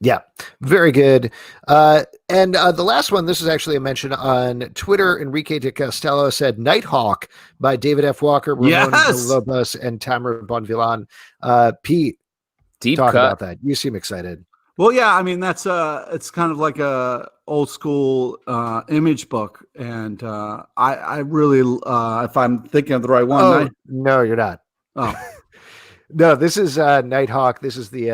Yeah, very good. And the last one, this is actually a mention on Twitter. Enrique de Castello said Nighthawk by David F. Walker, Ramon Lopez, and Tamara Bonvillan. Pete, deep talk cut about that. You seem excited. Well, yeah, I mean, that's it's kind of like a old school image book. And I really, if I'm thinking of the right one. No, you're not. Oh. No, this is Nighthawk. This is the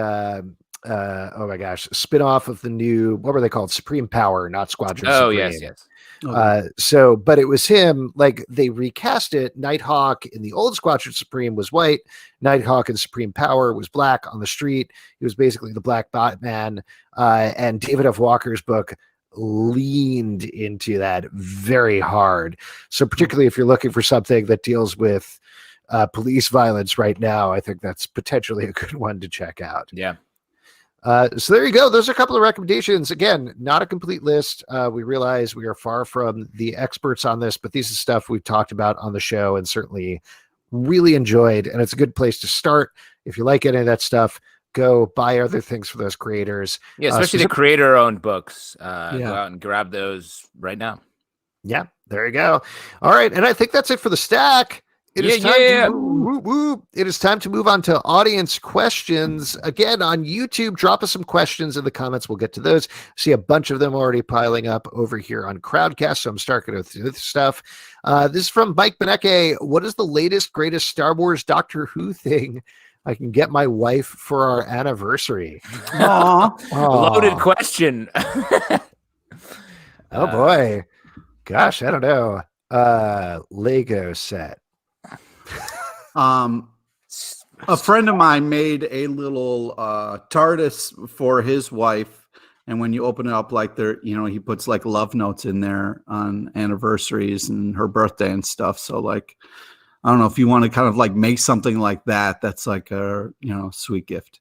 oh my gosh, spin-off of the new, what were they called? Supreme Power, not Squadron Oh, Supreme. yes. Okay. So, but it was him, like they recast it. Nighthawk in the old Squadron Supreme was white. Nighthawk in Supreme Power was black on the street. He was basically the Black Batman. And David F. Walker's book leaned into that very hard. So particularly if you're looking for something that deals with police violence right now, I think that's potentially a good one to check out. Yeah. So there you go. Those are a couple of recommendations. Again, not a complete list. We realize we are far from the experts on this, but these are stuff we've talked about on the show and certainly really enjoyed. And it's a good place to start. If you like any of that stuff, go buy other things for those creators. Yeah, especially the creator-owned books. Go Yeah. out and grab those right now. Yeah, there you go. All right. And I think that's it for the stack. It is time to move on to audience questions. Again, on YouTube, drop us some questions in the comments. We'll get to those. See a bunch of them already piling up over here on Crowdcast, so I'm starting to go through this stuff. This is from Mike Beneke. What is the latest, greatest Star Wars Doctor Who thing I can get my wife for our anniversary? Loaded question. Oh, boy. Gosh, I don't know. Lego set. A friend of mine made a little TARDIS for his wife, and when you open it up, like there, he puts like love notes in there on anniversaries and her birthday and stuff. So like, I don't know if you want to kind of like make something like that. That's like a sweet gift.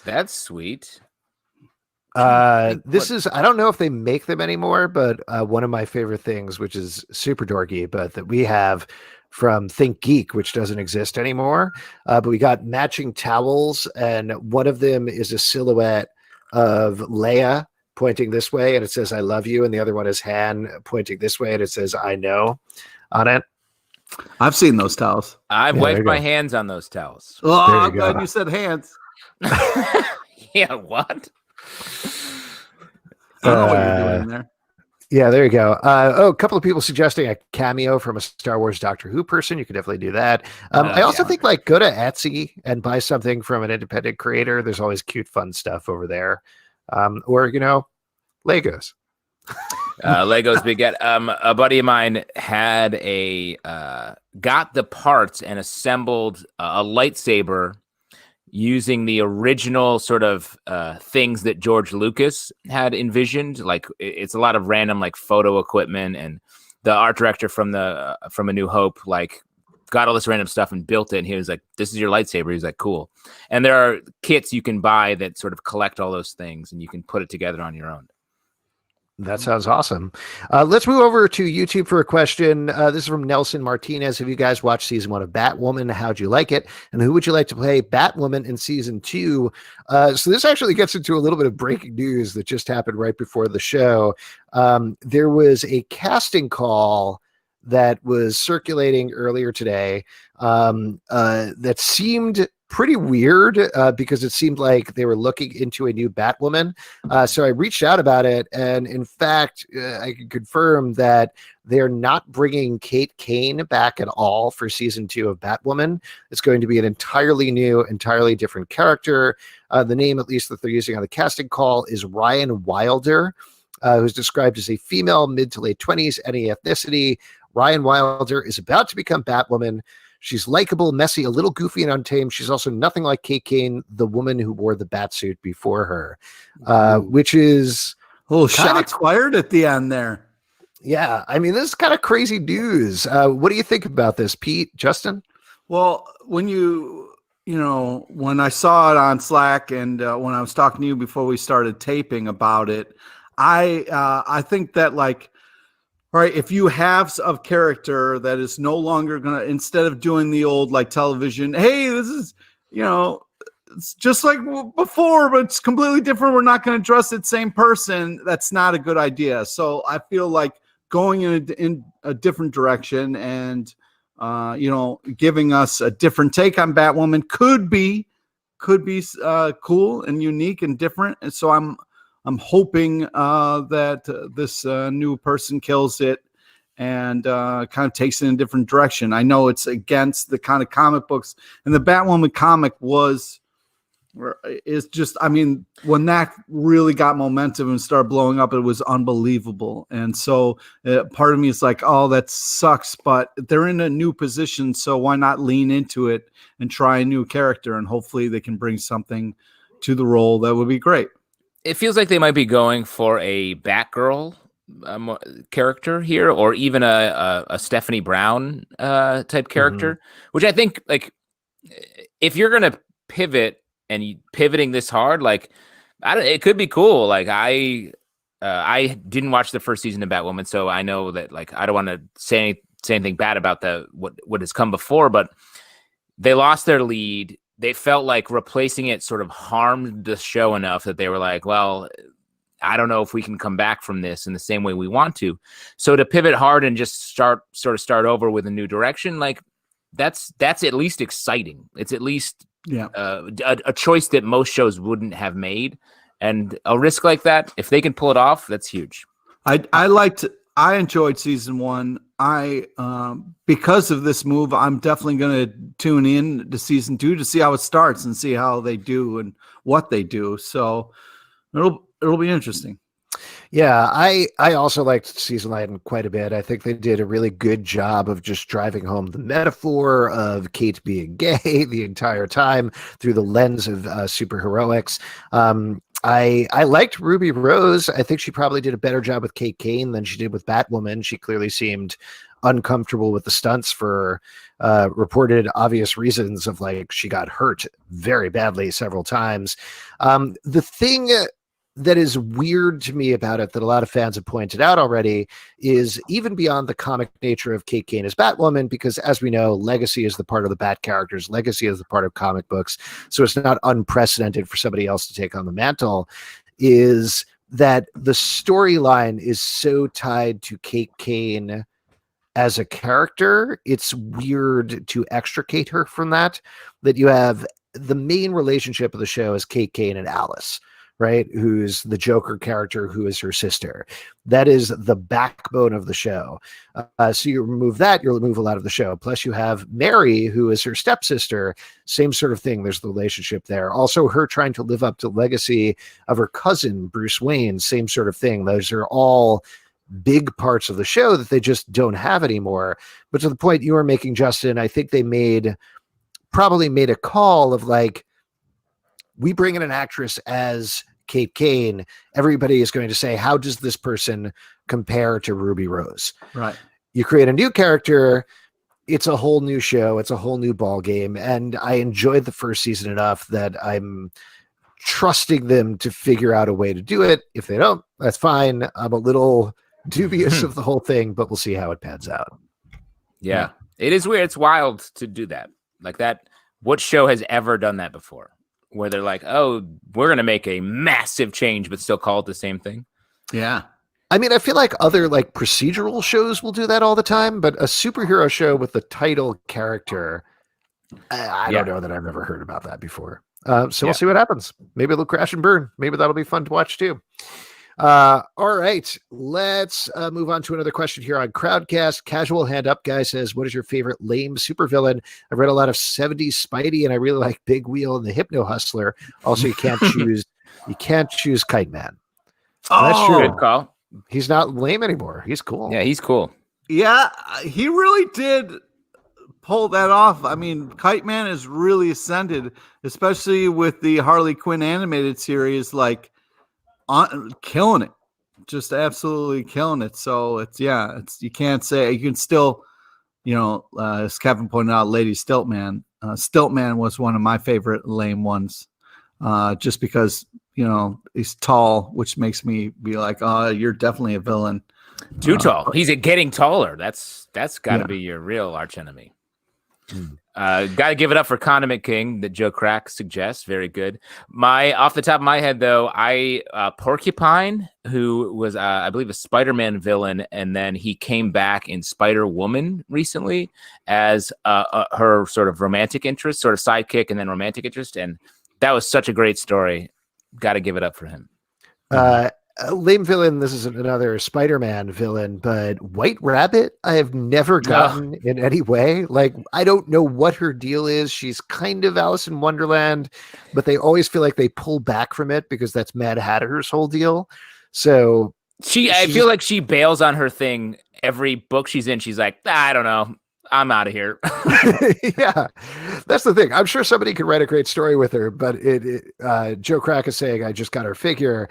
That's sweet. This is, I don't know if they make them anymore, but one of my favorite things, which is super dorky, but that we have from Think Geek, which doesn't exist anymore. But we got matching towels, and one of them is a silhouette of Leia pointing this way, and it says, I love you. And the other one is Han pointing this way, and it says, I know on it. I've seen those towels. I've wiped my hands on those towels. Oh, I'm glad you said hands. Yeah, what? I don't know what you're doing there. Yeah, there you go. A couple of people suggesting a cameo from a Star Wars Doctor Who person. You could definitely do that. I also think like go to Etsy and buy something from an independent creator. There's always cute, fun stuff over there. Or, Legos. Legos big get. A buddy of mine had got the parts and assembled a lightsaber using the original sort of things that George Lucas had envisioned. Like it's a lot of random like photo equipment, and the art director from A New Hope like got all this random stuff and built it. And he was like, "This is your lightsaber." He's like, "Cool." And there are kits you can buy that sort of collect all those things, and you can put it together on your own. That sounds awesome. Let's move over to YouTube for a question. This is from Nelson Martinez. Have you guys watched season 1 of Batwoman? How'd you like it? And who would you like to play Batwoman in season 2? So this actually gets into a little bit of breaking news that just happened right before the show. There was a casting call that was circulating earlier today that seemed pretty weird because it seemed like they were looking into a new Batwoman. So I reached out about it, and in fact, I can confirm that they're not bringing Kate Kane back at all for season 2 of Batwoman. It's going to be an entirely new, entirely different character. The name, at least that they're using on the casting call, is Ryan Wilder, who's described as a female, mid to late 20s, any ethnicity. Ryan Wilder is about to become Batwoman. She's likable, messy, a little goofy and untamed. She's also nothing like Kate Kane, the woman who wore the batsuit before her, which is a little shots fired at the end there. Yeah, I mean, this is kind of crazy news. What do you think about this, Pete, Justin? Well, when when I saw it on Slack and when I was talking to you before we started taping about it, I think that like, all right, if you have a character that is no longer going to, instead of doing the old like television, hey, this is, it's just like before, but it's completely different. We're not going to dress the same person. That's not a good idea. So I feel like going in a different direction and, giving us a different take on Batwoman could be cool and unique and different. And so I'm hoping that this new person kills it and kind of takes it in a different direction. I know it's against the kind of comic books, and the Batwoman comic is just, I mean, when that really got momentum and started blowing up, it was unbelievable. And so part of me is like, oh, that sucks, but they're in a new position, so why not lean into it and try a new character, and hopefully they can bring something to the role that would be great. It feels like they might be going for a Batgirl character here, or even a Stephanie Brown type character, which I think, like, if you're gonna pivot and pivoting this hard, like, it could be cool. Like, I didn't watch the first season of Batwoman, so I know that, like, I don't want to say anything bad about what has come before, but they lost their lead. They felt like replacing it sort of harmed the show enough that they were like, well, I don't know if we can come back from this in the same way we want to. So to pivot hard and just start over with a new direction, like, that's at least exciting. It's at least a choice that most shows wouldn't have made, and a risk like that, if they can pull it off, that's huge. I enjoyed season 1. Because of this move, I'm definitely going to tune in to season 2 to see how it starts and see how they do and what they do. So it'll be interesting. Yeah, I also liked season 9 quite a bit. I think they did a really good job of just driving home the metaphor of Kate being gay the entire time through the lens of superheroics. I liked Ruby Rose. I think she probably did a better job with Kane than she did with Batwoman. She clearly seemed uncomfortable with the stunts for reported obvious reasons of, like, she got hurt very badly several times. The thing that is weird to me about it, that a lot of fans have pointed out already, is even beyond the comic nature of Kate Kane as Batwoman, because as we know, legacy is the part of the Bat characters, legacy is the part of comic books, so it's not unprecedented for somebody else to take on the mantle, is that the storyline is so tied to Kate Kane as a character, it's weird to extricate her from that you have the main relationship of the show is Kate Kane and Alice, right? Who's the Joker character, who is her sister. That is the backbone of the show. So you remove that, you'll remove a lot of the show. Plus you have Mary, who is her stepsister. Same sort of thing. There's the relationship there. Also her trying to live up to the legacy of her cousin, Bruce Wayne. Same sort of thing. Those are all big parts of the show that they just don't have anymore. But to the point you were making, Justin, I think they probably made a call of, like, we bring in an actress as Kate Kane, everybody is going to say, how does this person compare to Ruby Rose? Right. You create a new character, it's a whole new show, it's a whole new ball game, and I enjoyed the first season enough that I'm trusting them to figure out a way to do it. If they don't, that's fine. I'm a little dubious of the whole thing, but we'll see how it pans out. Yeah. It is weird. It's wild to do that. Like that. What show has ever done that before? Where they're like, oh, we're going to make a massive change, but still call it the same thing. Yeah. I mean, I feel like other, like, procedural shows will do that all the time, but a superhero show with the title character, I don't know that I've ever heard about that before. So we'll see what happens. Maybe it'll crash and burn. Maybe that'll be fun to watch too. All right, let's move on to another question here on Crowdcast. Casual Hand Up Guy says, what is your favorite lame supervillain? I've read a lot of 70s Spidey, and I really like Big Wheel and the Hypno Hustler. Also, you can't choose Kite Man. That's true. Good call. He's not lame anymore. He's cool. Yeah, he's cool. Yeah, he really did pull that off. I mean, Kite Man has really ascended, especially with the Harley Quinn animated series, like, killing it, just absolutely killing it. So it's you can't say, you can still, as Kevin pointed out, Lady Stiltman. Stiltman was one of my favorite lame ones, just because he's tall, which makes me be like, oh, you're definitely a villain. Too tall. He's getting taller. That's got to be your real archenemy. Got to give it up for Condiment King that Joe Crack suggests. Very good. Off the top of my head, though, Porcupine, who was, I believe, a Spider-Man villain, and then he came back in Spider-Woman recently as her sort of romantic interest, sort of sidekick, and then romantic interest, and that was such a great story. Got to give it up for him. Lame villain. This is another Spider-Man villain, but White Rabbit, I have never gotten in any way. Like, I don't know what her deal is. She's kind of Alice in Wonderland, but they always feel like they pull back from it because that's Mad Hatter's whole deal. So I feel like she bails on her thing every book she's in. She's like, I don't know. I'm out of here. Yeah, that's the thing. I'm sure somebody could write a great story with her, but Joe Crack is saying, I just got her figure.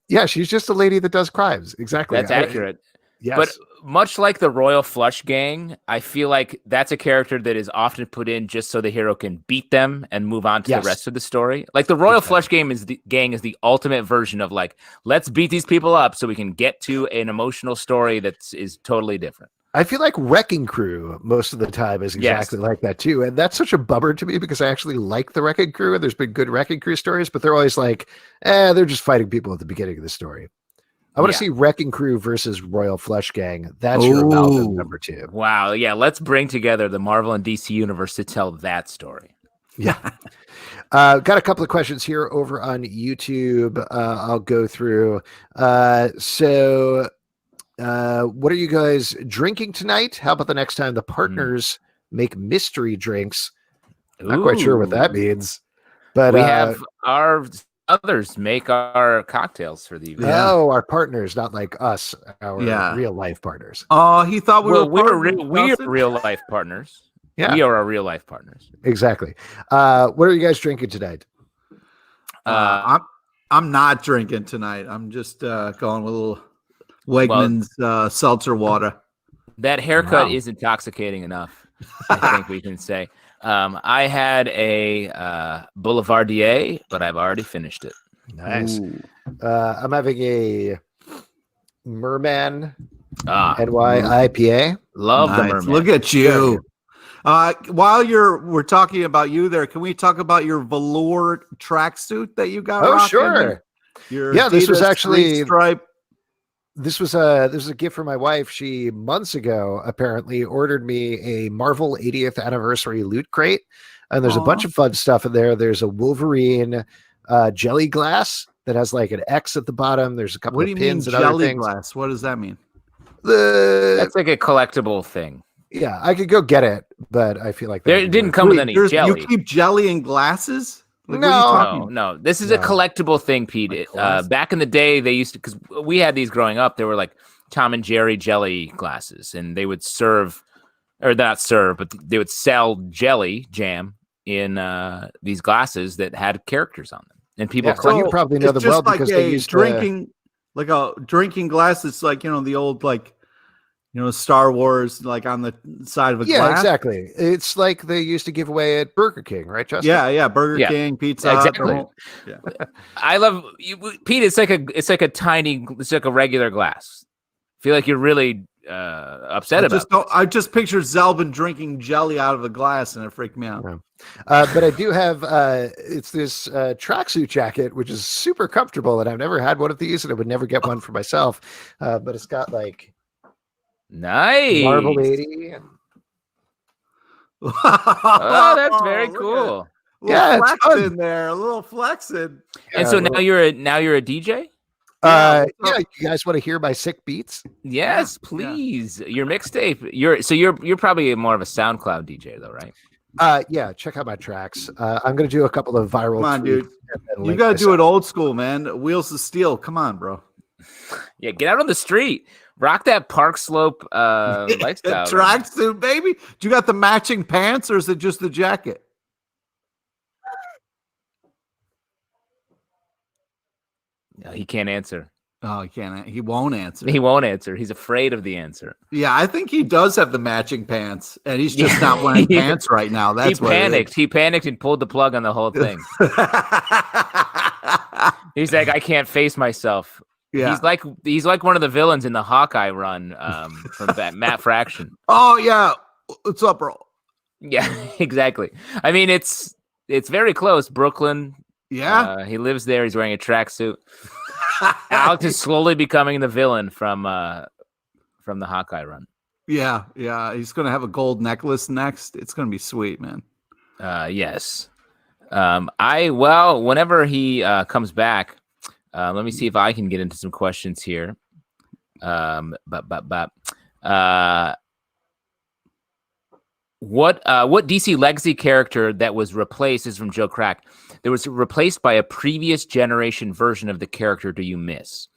Yeah, she's just a lady that does crimes. Exactly. That's accurate. Yes. But much like the Royal Flush Gang, I feel like that's a character that is often put in just so the hero can beat them and move on to the rest of the story. Like the Royal Flush Gang is the ultimate version of like, let's beat these people up so we can get to an emotional story that is totally different. I feel like Wrecking Crew most of the time is exactly like that too. And that's such a bummer to me because I actually like the Wrecking Crew and there's been good Wrecking Crew stories, but they're always like, they're just fighting people at the beginning of the story. I want to see Wrecking Crew versus Royal Flush Gang. That's your Malcolm number 2. Wow. Yeah. Let's bring together the Marvel and DC universe to tell that story. Yeah. Got a couple of questions here over on YouTube. I'll go through. What are you guys drinking tonight? How about the next time the partners make mystery drinks? Not quite sure what that means, but we have our others make our cocktails for the evening. Oh, our partners, not like us, our real life partners. Oh, he thought we were real life partners. Yeah, we are our real life partners. Exactly. What are you guys drinking tonight? I'm not drinking tonight. I'm just going with a little Wegmans seltzer water. That haircut is intoxicating enough, I think we can say. I had a Boulevardier, but I've already finished it. Nice. I'm having a Merman NY IPA. Love the Merman. Look at you. While we're talking about you there, can we talk about your velour tracksuit that you got? Oh, sure. This was actually stripe. This was a gift from my wife. She months ago apparently ordered me a Marvel 80th anniversary loot crate, and there's a bunch of fun stuff in there. There's a Wolverine jelly glass that has like an X at the bottom. There's a couple of pins and other things. Glass? What does that mean? That's like a collectible thing. Yeah, I could go get it, but I feel like it didn't come with any jelly. You keep jelly in glasses? Like, no. This is a collectible thing, Pete. Back in the day, they used to, because we had these growing up. They were like Tom and Jerry jelly glasses, and they would but they would sell jelly jam in these glasses that had characters on them, and people. So you probably know them well because they used drinking like a drinking glass. It's like the old Star Wars, like on the side of a glass. Yeah, exactly. It's like they used to give away at Burger King, right, Justin? Yeah, Burger King, Pizza Hut. Exactly. I love you, Pete. It's like a regular glass. I feel like you're really upset about it. I just pictured Zelbin drinking jelly out of a glass, and it freaked me out. Yeah. But I do have it's this tracksuit jacket, which is super comfortable, and I've never had one of these, and I would never get one for myself. But it's got like. Nice. Marvel 80. Oh, that's very cool. Yeah, flex in there, a little flexing. And so now you're a DJ? You guys want to hear my sick beats? Yes, please. Your mixtape. You're probably more of a SoundCloud DJ though, right? Yeah, check out my tracks. I'm gonna do a couple of viral. Come on, dude. You gotta do it old school, man. Wheels of Steel. Come on, bro. Yeah, get out on the street. Rock that Park Slope lifestyle. Tracksuit, baby. Do you got the matching pants or is it just the jacket? No, he can't answer. Oh, he can't. He won't answer. He won't answer. He's afraid of the answer. Yeah, I think he does have the matching pants, and he's just not wearing pants right now. That's he panicked. He panicked and pulled the plug on the whole thing. He's like, I can't face myself. Yeah, he's like one of the villains in the Hawkeye run from that Matt Fraction. Oh yeah, what's up, bro? Yeah, exactly. I mean, it's very close. Brooklyn. Yeah, he lives there. He's wearing a tracksuit. Alex is slowly becoming the villain from the Hawkeye run. Yeah. He's gonna have a gold necklace next. It's gonna be sweet, man. Yes. Whenever he comes back, Let me see if I can get into some questions here. What DC Legacy character that was replaced is from Joe Crack. That was replaced by a previous generation version of the character. Do you miss?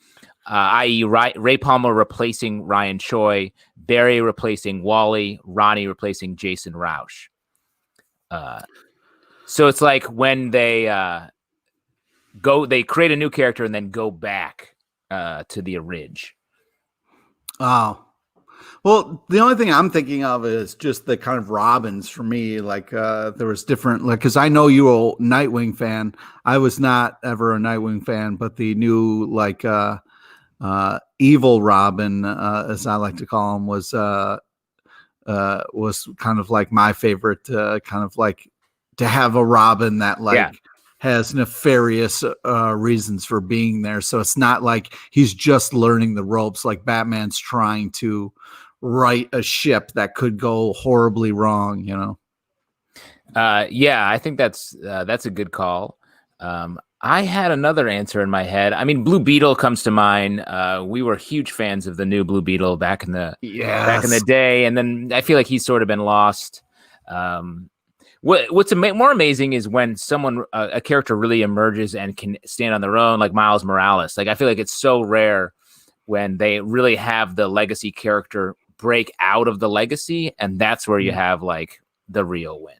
I.e., Ray Palmer replacing Ryan Choi, Barry replacing Wally, Ronnie replacing Jason Roush. So it's like when they create a new character and then go back to the orig. Oh, well, the only thing I'm thinking of is just the kind of Robins for me. Like there was different, like, because I know you were a Nightwing fan. I was not ever a Nightwing fan, but the new like evil Robin, as I like to call him, was kind of like my favorite. Kind of like to have a Robin that like has nefarious reasons for being there. So it's not like he's just learning the ropes. Like Batman's trying to right a ship that could go horribly wrong, you know? I think that's a good call. I had another answer in my head. I mean, Blue Beetle comes to mind. We were huge fans of the new Blue Beetle back in the day, and then I feel like he's sort of been lost. What's more amazing is when someone, a character really emerges and can stand on their own, like Miles Morales. Like I feel like it's so rare when they really have the legacy character break out of the legacy, and that's where you have like the real win.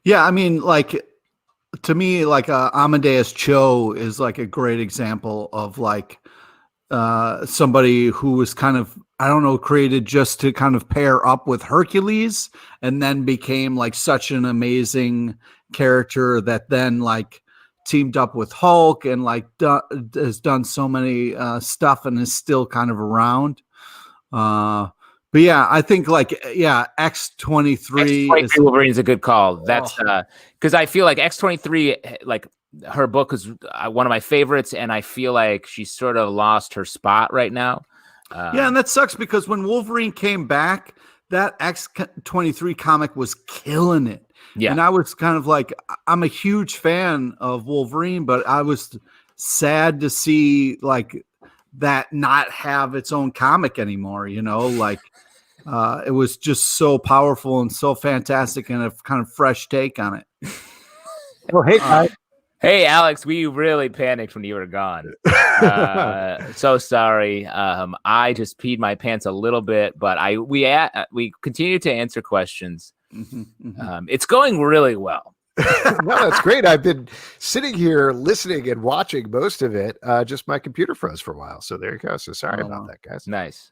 Yeah, I mean, like to me, like Amadeus Cho is like a great example of like somebody who was kind of, I don't know, created just to kind of pair up with Hercules, and then became like such an amazing character that then like teamed up with Hulk and like has done so many stuff and is still kind of around. But yeah, I think like X-23 Wolverine is a good call. That's because I feel like X-23, like her book is one of my favorites, and I feel like she's sort of lost her spot right now. And that sucks because when Wolverine came back, that X-23 comic was killing it. Yeah. And I was kind of like, I'm a huge fan of Wolverine, but I was sad to see like that not have its own comic anymore, you know, like it was just so powerful and so fantastic and a kind of fresh take on it. Oh, hey, guys. Hey, Alex, we really panicked when you were gone. So sorry. I just peed my pants a little bit, but we continue to answer questions. It's going really well. No, that's great. I've been sitting here listening and watching most of it. Just my computer froze for a while. So there you go. So sorry about that, guys. Nice.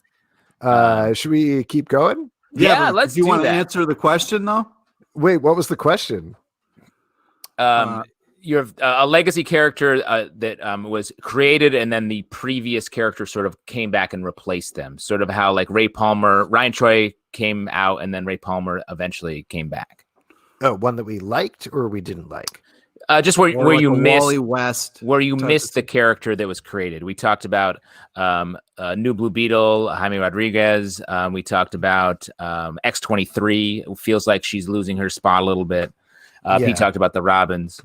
Should we keep going? Yeah, let's do that. Do you want to answer the question, though? Wait, what was the question? You're a legacy character that was created, and then the previous character sort of came back and replaced them. Sort of how like Ryan Choi came out, and then Ray Palmer eventually came back. Oh, one that we liked or we didn't like? Just where like you missed Wally West, where you missed the character that was created. We talked about New Blue Beetle, Jaime Rodriguez. We talked about X-23. It feels like she's losing her spot a little bit. Pete talked about the Robins.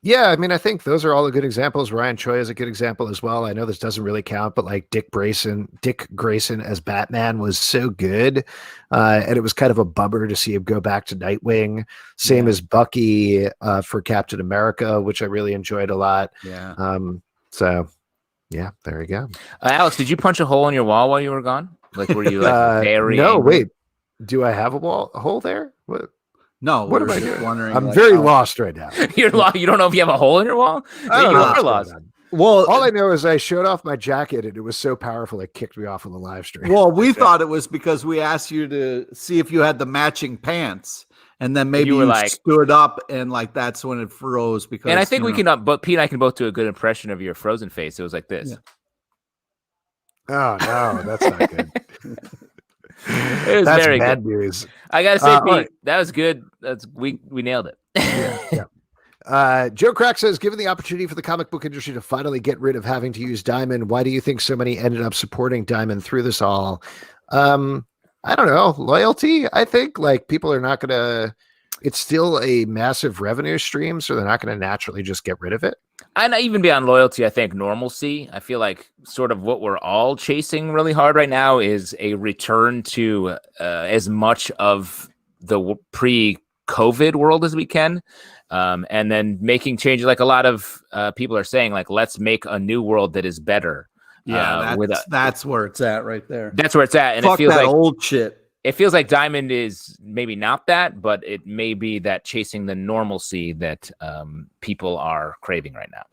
Yeah, I mean, I think those are all the good examples. Ryan Choi is a good example as well. I know this doesn't really count, but like Dick Grayson as Batman was so good. And it was kind of a bummer to see him go back to Nightwing. Same as Bucky for Captain America, which I really enjoyed a lot. Yeah. So, yeah, there we go. Alex, did you punch a hole in your wall while you were gone? Like, were you like very No, angry? wait. Do I have a hole there? What? No, what am I doing? Wondering, I'm very lost right now. You're lost. You don't know if you have a hole in your wall? I don't you know are lost. Well, all I know is I showed off my jacket and it was so powerful it kicked me off on the live stream. Well, we thought it was because we asked you to see if you had the matching pants, and then maybe you like, stood up, and like that's when it froze. Because and I think we can, but Pete and I can both do a good impression of your frozen face. It was like this. Yeah. Oh no, that's not good. It was That's very bad good. News. I gotta say, Pete, right. That was good. We nailed it. Yeah. Joe Crack says, given the opportunity for the comic book industry to finally get rid of having to use Diamond, why do you think so many ended up supporting Diamond through this all? I don't know. Loyalty, I think. Like, people are not gonna it's still a massive revenue stream, so they're not going to naturally just get rid of it. And even beyond loyalty, I think normalcy. I feel like sort of what we're all chasing really hard right now is a return to as much of the pre-COVID world as we can. And then making changes, like a lot of people are saying, like, let's make a new world that is better. Yeah, that's where it's at right there. That's where it's at. And Fuck it feels that like old shit. It feels like Diamond is maybe not that, but it may be that chasing the normalcy that people are craving right now.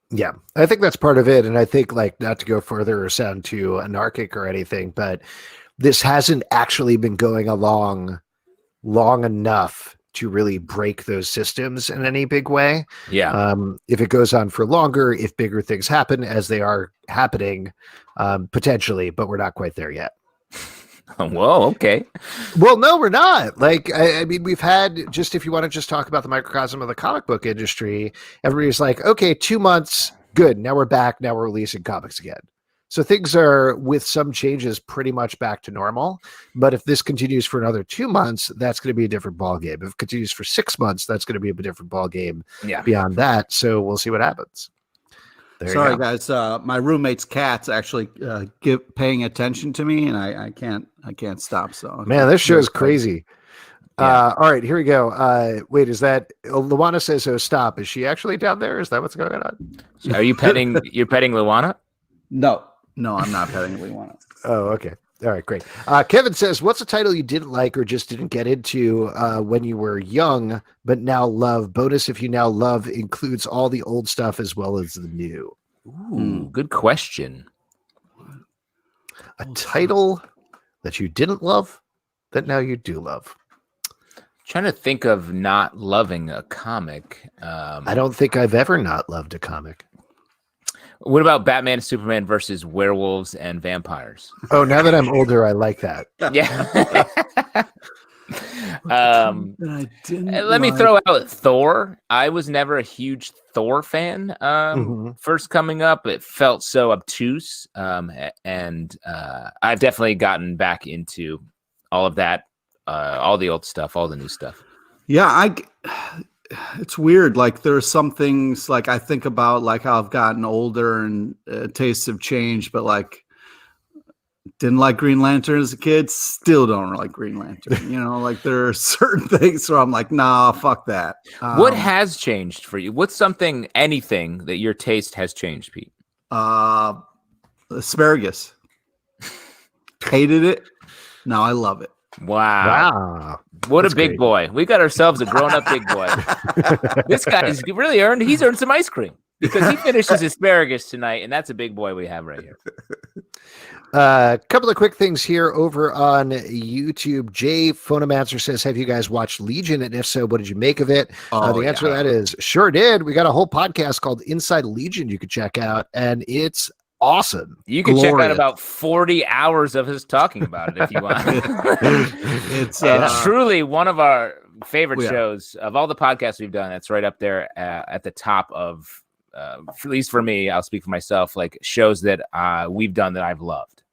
Yeah, I think that's part of it. And I think, like, not to go further or sound too anarchic or anything, but this hasn't actually been going along long enough to really break those systems in any big way. Yeah. If it goes on for longer, if bigger things happen as they are happening, potentially, but we're not quite there yet. Whoa, okay. Well, no, we're not. Like, I mean, we've had, just if you want to just talk about the microcosm of the comic book industry, everybody's like, okay, 2 months, good. Now we're back. Now we're releasing comics again. So things are, with some changes, pretty much back to normal. But if this continues for another 2 months, that's going to be a different ballgame. If it continues for 6 months, that's going to be a different ballgame beyond that. So we'll see what happens. Sorry, guys. My roommate's cat's actually paying attention to me, and I can't stop. So man, this show is crazy. Yeah. All right, here we go. Wait, is that Luana says, "Oh, stop"? Is she actually down there? Is that what's going on? Are you petting? You're petting Luana? No, I'm not petting Luana. Oh, okay. All right, great. Kevin says, what's a title you didn't like or just didn't get into when you were young, but now love? Bonus if you now love includes all the old stuff as well as the new. Ooh, good question. A title that you didn't love that now you do love. Trying to think of not loving a comic. I don't think I've ever not loved a comic. What about Batman and Superman versus werewolves and vampires? Oh, now that I'm older, I like that. Yeah. Let me throw out Thor. I was never a huge Thor fan. First coming up, it felt so obtuse. And I've definitely gotten back into all of that, all the old stuff, all the new stuff. Yeah, it's weird. Like there's some things like I think about like how I've gotten older and tastes have changed, but like didn't like Green Lantern as a kid, still don't like Green Lantern. You know, like there are certain things where I'm like, nah, fuck that. What has changed for you? What's anything that your taste has changed, Pete? Asparagus. Hated it. Now I love it. Wow. What That's a big great. Boy. We got ourselves a grown-up big boy. This guy's really earned some ice cream because he finished his asparagus tonight, and that's a big boy we have right here. A couple of quick things here over on YouTube. Jay Phonomancer says, have you guys watched Legion? And if so, what did you make of it? The answer to that is sure did. We got a whole podcast called Inside Legion you could check out, and it's awesome. You can check out about 40 hours of us talking about it if you want. It's truly one of our favorite shows of all the podcasts we've done. It's right up there at the top of, at least for me, I'll speak for myself, like shows that we've done that I've loved.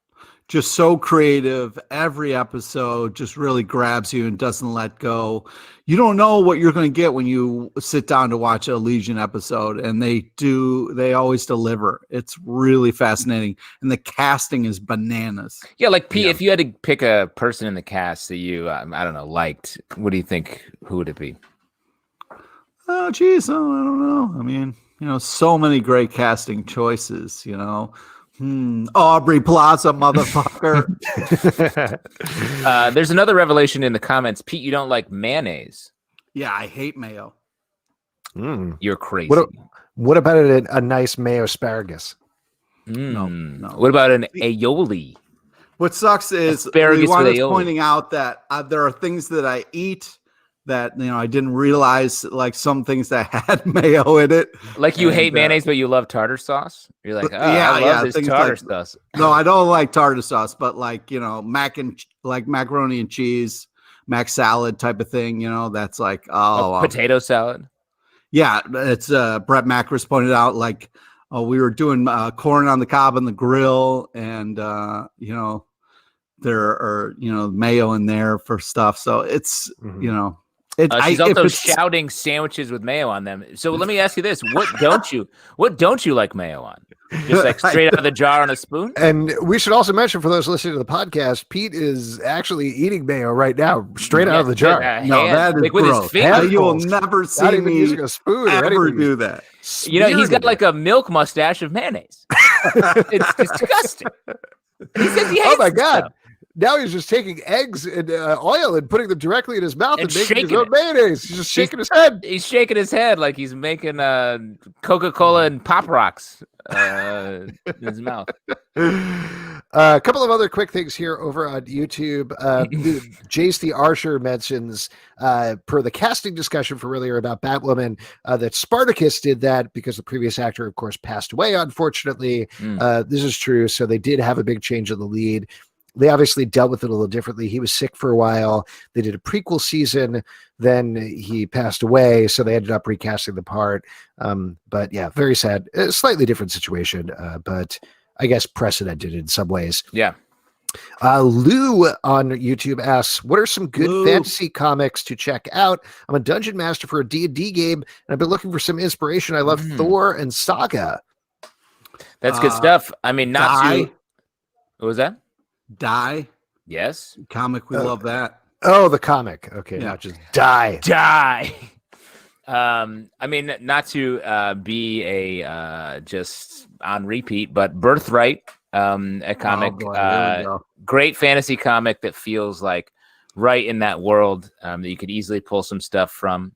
Just so creative. Every episode just really grabs you and doesn't let go. You don't know what you're going to get when you sit down to watch a Legion episode, and they always deliver. It's really fascinating, and the casting is bananas. Yeah, like Pete, if you had to pick a person in the cast that you I don't know, liked, what do you think? Who would it be? Oh geez, I don't know. I mean, so many great casting choices, Aubrey Plaza, motherfucker. There's another revelation in the comments. Pete, you don't like mayonnaise. Yeah, I hate mayo. You're crazy. What about a nice mayo asparagus? No. What about an aioli? What sucks is Luana's pointing out that there are things that I eat that I didn't realize, like some things that had mayo in it. Like you hate mayonnaise, but you love tartar sauce. You're like, I love this tartar sauce. No, I don't like tartar sauce, but like macaroni and cheese, mac salad type of thing. That's like potato salad. Yeah, it's Brett Macris pointed out like we were doing corn on the cob on the grill, and there are mayo in there for stuff. So it's She's also shouting sandwiches with mayo on them. So let me ask you this: What don't you like mayo on? Just like straight out of the jar on a spoon? And we should also mention for those listening to the podcast, Pete is actually eating mayo right now, straight out of the jar. No, that is gross. You will never see me using a spoon ever do that. He's got like a milk mustache of mayonnaise. It's disgusting. He says he hates oh my God. Stuff. Now he's just taking eggs and oil and putting them directly in his mouth and making his own mayonnaise. He's just shaking his head. He's shaking his head like he's making Coca-Cola and Pop Rocks in his mouth. A couple of other quick things here over on YouTube. Jace the Archer mentions, per the casting discussion for earlier about Batwoman, that Spartacus did that because the previous actor, of course, passed away, unfortunately. This is true. So they did have a big change in the lead. They obviously dealt with it a little differently. He was sick for a while. They did a prequel season. Then he passed away. So they ended up recasting the part. But yeah, very sad. A slightly different situation, but I guess precedented in some ways. Yeah. Lou on YouTube asks, what are some good fantasy comics to check out? I'm a dungeon master for a D&D game, and I've been looking for some inspiration. I love Thor and Saga. That's good stuff. I mean, what was that? Die. Yes. Comic. We love that. Oh, the comic. Okay. Yeah. Not just die. I mean, not to be a just on repeat, but Birthright, a comic, great fantasy comic that feels like right in that world, that you could easily pull some stuff from.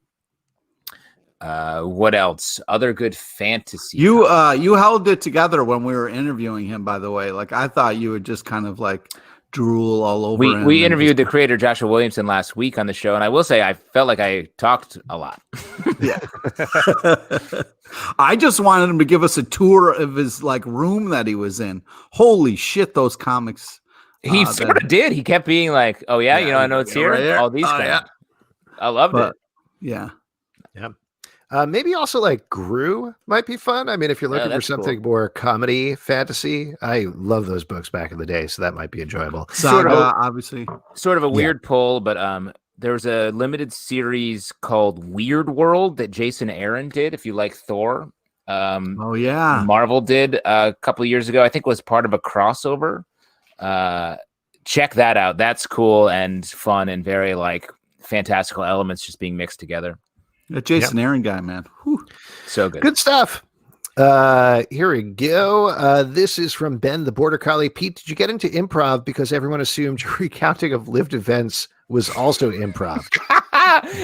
What else? Other good fantasy. You held it together when we were interviewing him, by the way. Like, I thought you would just kind of like drool all over him. We interviewed the creator Joshua Williamson last week on the show, and I will say I felt like I talked a lot. Yeah. I just wanted him to give us a tour of his like room that he was in. Holy shit, those comics. He sort of did. He kept being like, "Oh yeah, I know it's here." Right here. All these things. Yeah. I loved it. Yeah. Yeah. Maybe also like Gru might be fun. I mean, if you're looking for something more comedy fantasy, I love those books back in the day, so that might be enjoyable. Saga, obviously. Sort of a weird pull, but there was a limited series called Weird World that Jason Aaron did. If you like Thor, Marvel did a couple of years ago. I think it was part of a crossover. Check that out. That's cool and fun and very like fantastical elements just being mixed together. A Jason Aaron guy, man. Whew. So good. Good stuff. Here we go. This is from Ben, the Border Collie. Pete, did you get into improv because everyone assumed your recounting of lived events was also improv?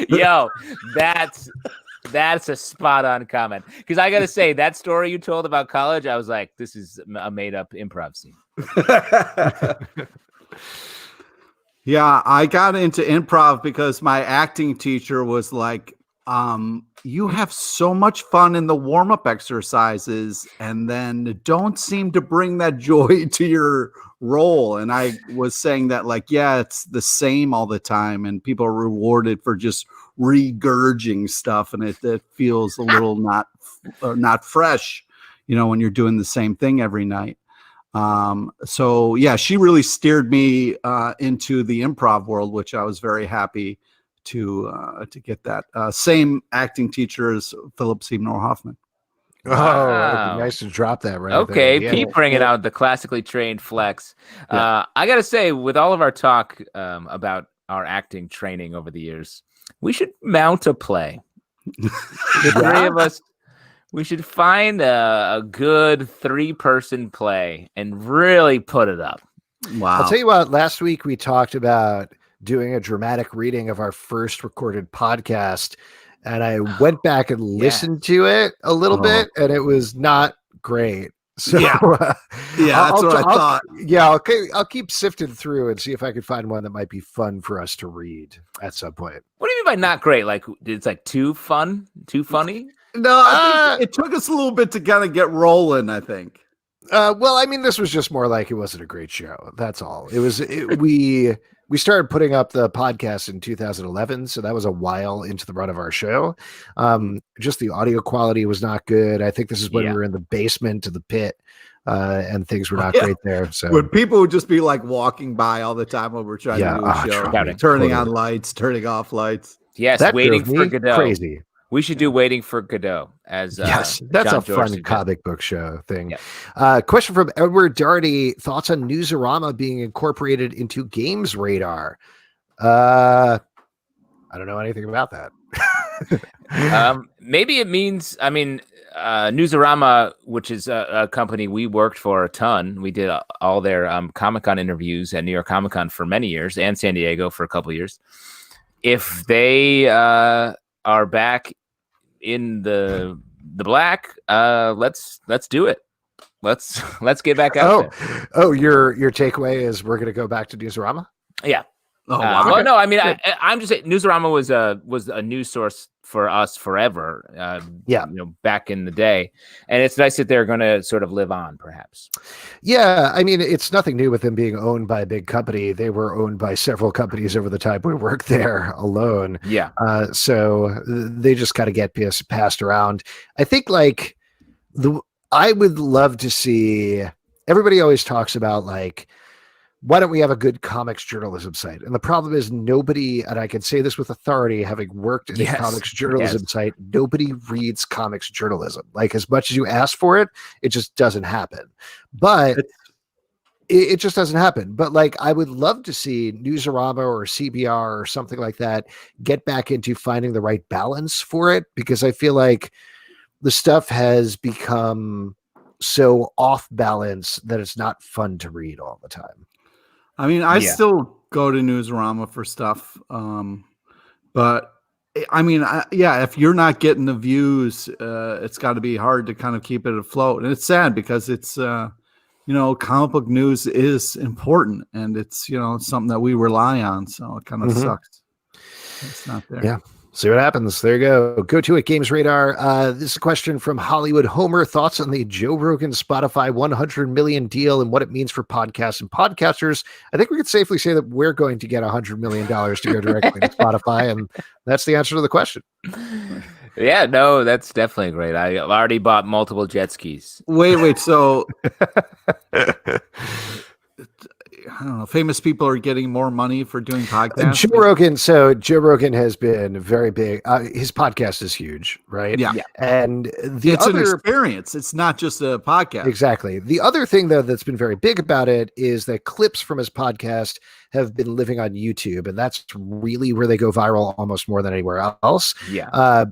Yo, that's a spot on comment. Because I got to say, that story you told about college, I was like, this is a made up improv scene. Yeah, I got into improv because my acting teacher was like, you have so much fun in the warm-up exercises and then don't seem to bring that joy to your role. And I was saying that like, yeah, it's the same all the time and people are rewarded for just regurging stuff. And it feels a little not fresh, when you're doing the same thing every night. So yeah, she really steered me into the improv world, which I was very happy to get that. Same acting teacher as Philip Seymour Hoffman. Wow. It'd be nice to drop that right. Okay, there. Pete bringing out the classically trained flex. I gotta say, with all of our talk about our acting training over the years, we should mount a play. The three of us. We should find a good 3-person play and really put it up. Wow. I'll tell you what, last week we talked about doing a dramatic reading of our first recorded podcast, and I went back and listened to it a little bit, and it was not great. So that's what I thought. I'll keep sifting through and see if I can find one that might be fun for us to read at some point. What do you mean by not great? Like it's like too fun, too funny? No, I think it took us a little bit to kind of get rolling, I think. Well, I mean, this was just more like it wasn't a great show. That's all. We started putting up the podcast in 2011, so that was a while into the run of our show. Just the audio quality was not good. I think this is when we were in the basement of the pit, and things were not great there. So when people would just be like walking by all the time when we're trying to do a show, turning on lights, turning off lights. Yes, That Waiting drove for me Godot. crazy. We should do Waiting for Godot as Yes, that's John a George fun suggested. comic book show thing. Yeah. Question from Edward Darty: thoughts on Newsarama being incorporated into Games Radar? I don't know anything about that. Maybe it means, I mean, Newsarama, which is a company we worked for a ton. We did all their Comic-Con interviews at New York Comic-Con for many years and San Diego for a couple of years. If they are back in the black, let's do it. Let's get back out there. Oh, your takeaway is we're going to go back to Newsarama? Yeah. Oh, wow. Well, no, I mean, I'm just saying Newsarama was a news source for us forever. Back in the day, and it's nice that they're going to sort of live on, perhaps. Yeah, I mean, it's nothing new with them being owned by a big company. They were owned by several companies over the time we worked there alone. Yeah. So they just kind of get passed around. I think I would love to see. Everybody always talks about why don't we have a good comics journalism site? And the problem is nobody, and I can say this with authority, having worked in a comics journalism site, nobody reads comics journalism. As much as you ask for it, it just doesn't happen. But it just doesn't happen. But I would love to see Newsarama or CBR or something like that get back into finding the right balance for it, because I feel like the stuff has become so off balance that it's not fun to read all the time. I mean, I still go to Newsarama for stuff. But I mean, if you're not getting the views, it's got to be hard to kind of keep it afloat. And it's sad because it's, comic book news is important, and it's, something that we rely on. So it kind of sucks. It's not there. Yeah. See what happens. There you go. Go to it, Games Radar. This is a question from Hollywood Homer. Thoughts on the Joe Rogan Spotify 100 million deal and what it means for podcasts and podcasters. I think we could safely say that we're going to get $100 million to go directly to Spotify, and that's the answer to the question. Yeah, no, that's definitely great. I already bought multiple jet skis. Wait. So I don't know. Famous people are getting more money for doing podcasts. Joe Rogan has been very big. His podcast is huge, right? Yeah. And it's an experience. It's not just a podcast. Exactly. The other thing, though, that's been very big about it is that clips from his podcast have been living on YouTube, and that's really where they go viral almost more than anywhere else. Yeah.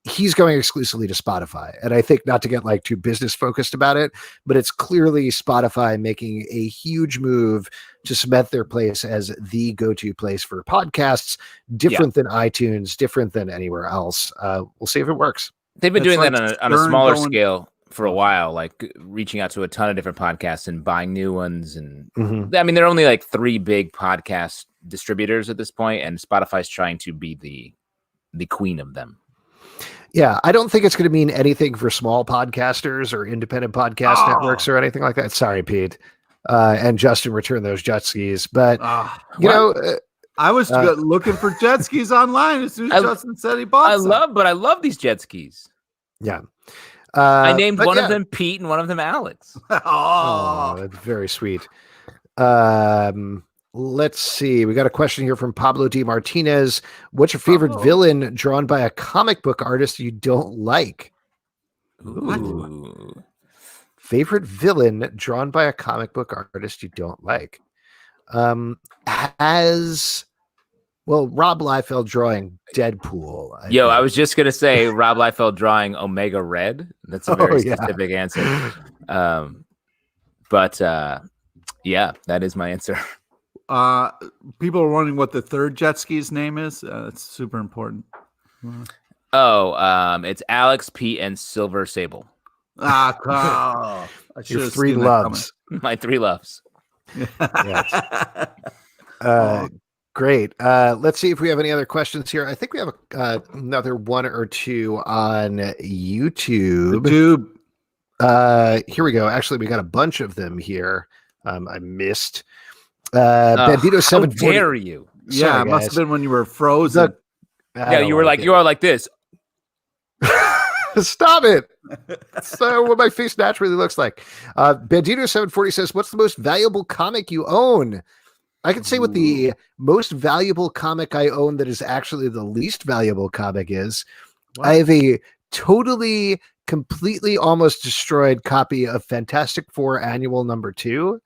He's going exclusively to Spotify. And I think, not to get too business focused about it, but it's clearly Spotify making a huge move to cement their place as the go-to place for podcasts, different than iTunes, different than anywhere else. We'll see if it works. They've been doing that on a smaller scale for a while, reaching out to a ton of different podcasts and buying new ones. And I mean, there are only 3 big podcast distributors at this point, and Spotify's trying to be the queen of them. Yeah, I don't think it's going to mean anything for small podcasters or independent podcast networks or anything like that. Sorry, Pete. And Justin returned those jet skis. But, I was looking for jet skis online as soon as Justin said he bought some. I love these jet skis. Yeah. I named one of them Pete and one of them Alex. Oh, that's very sweet. Let's see. We got a question here from Pablo D. Martinez. What's your favorite villain drawn by a comic book artist you don't like? Ooh. Favorite villain drawn by a comic book artist you don't like? Rob Liefeld drawing Deadpool. I was just gonna say Rob Liefeld drawing Omega Red. That's a very specific answer. But that is my answer. People are wondering what the third jet ski's name is. It's super important. It's Alex, Pete, and Silver Sable. Your 3 loves. My 3 loves. Great. Let's see if we have any other questions here. I think we have another 1 or 2 on YouTube. Here we go. Actually, we got a bunch of them here. I missed. Bandito 740. How dare you? Sorry, it must have been when you were frozen. You are like this. Stop it. That's what my face naturally looks like. Bandito 740 says, what's the most valuable comic you own? I can say what the most valuable comic I own that is actually the least valuable comic is. Wow. I have a totally, completely, almost destroyed copy of Fantastic Four Annual #2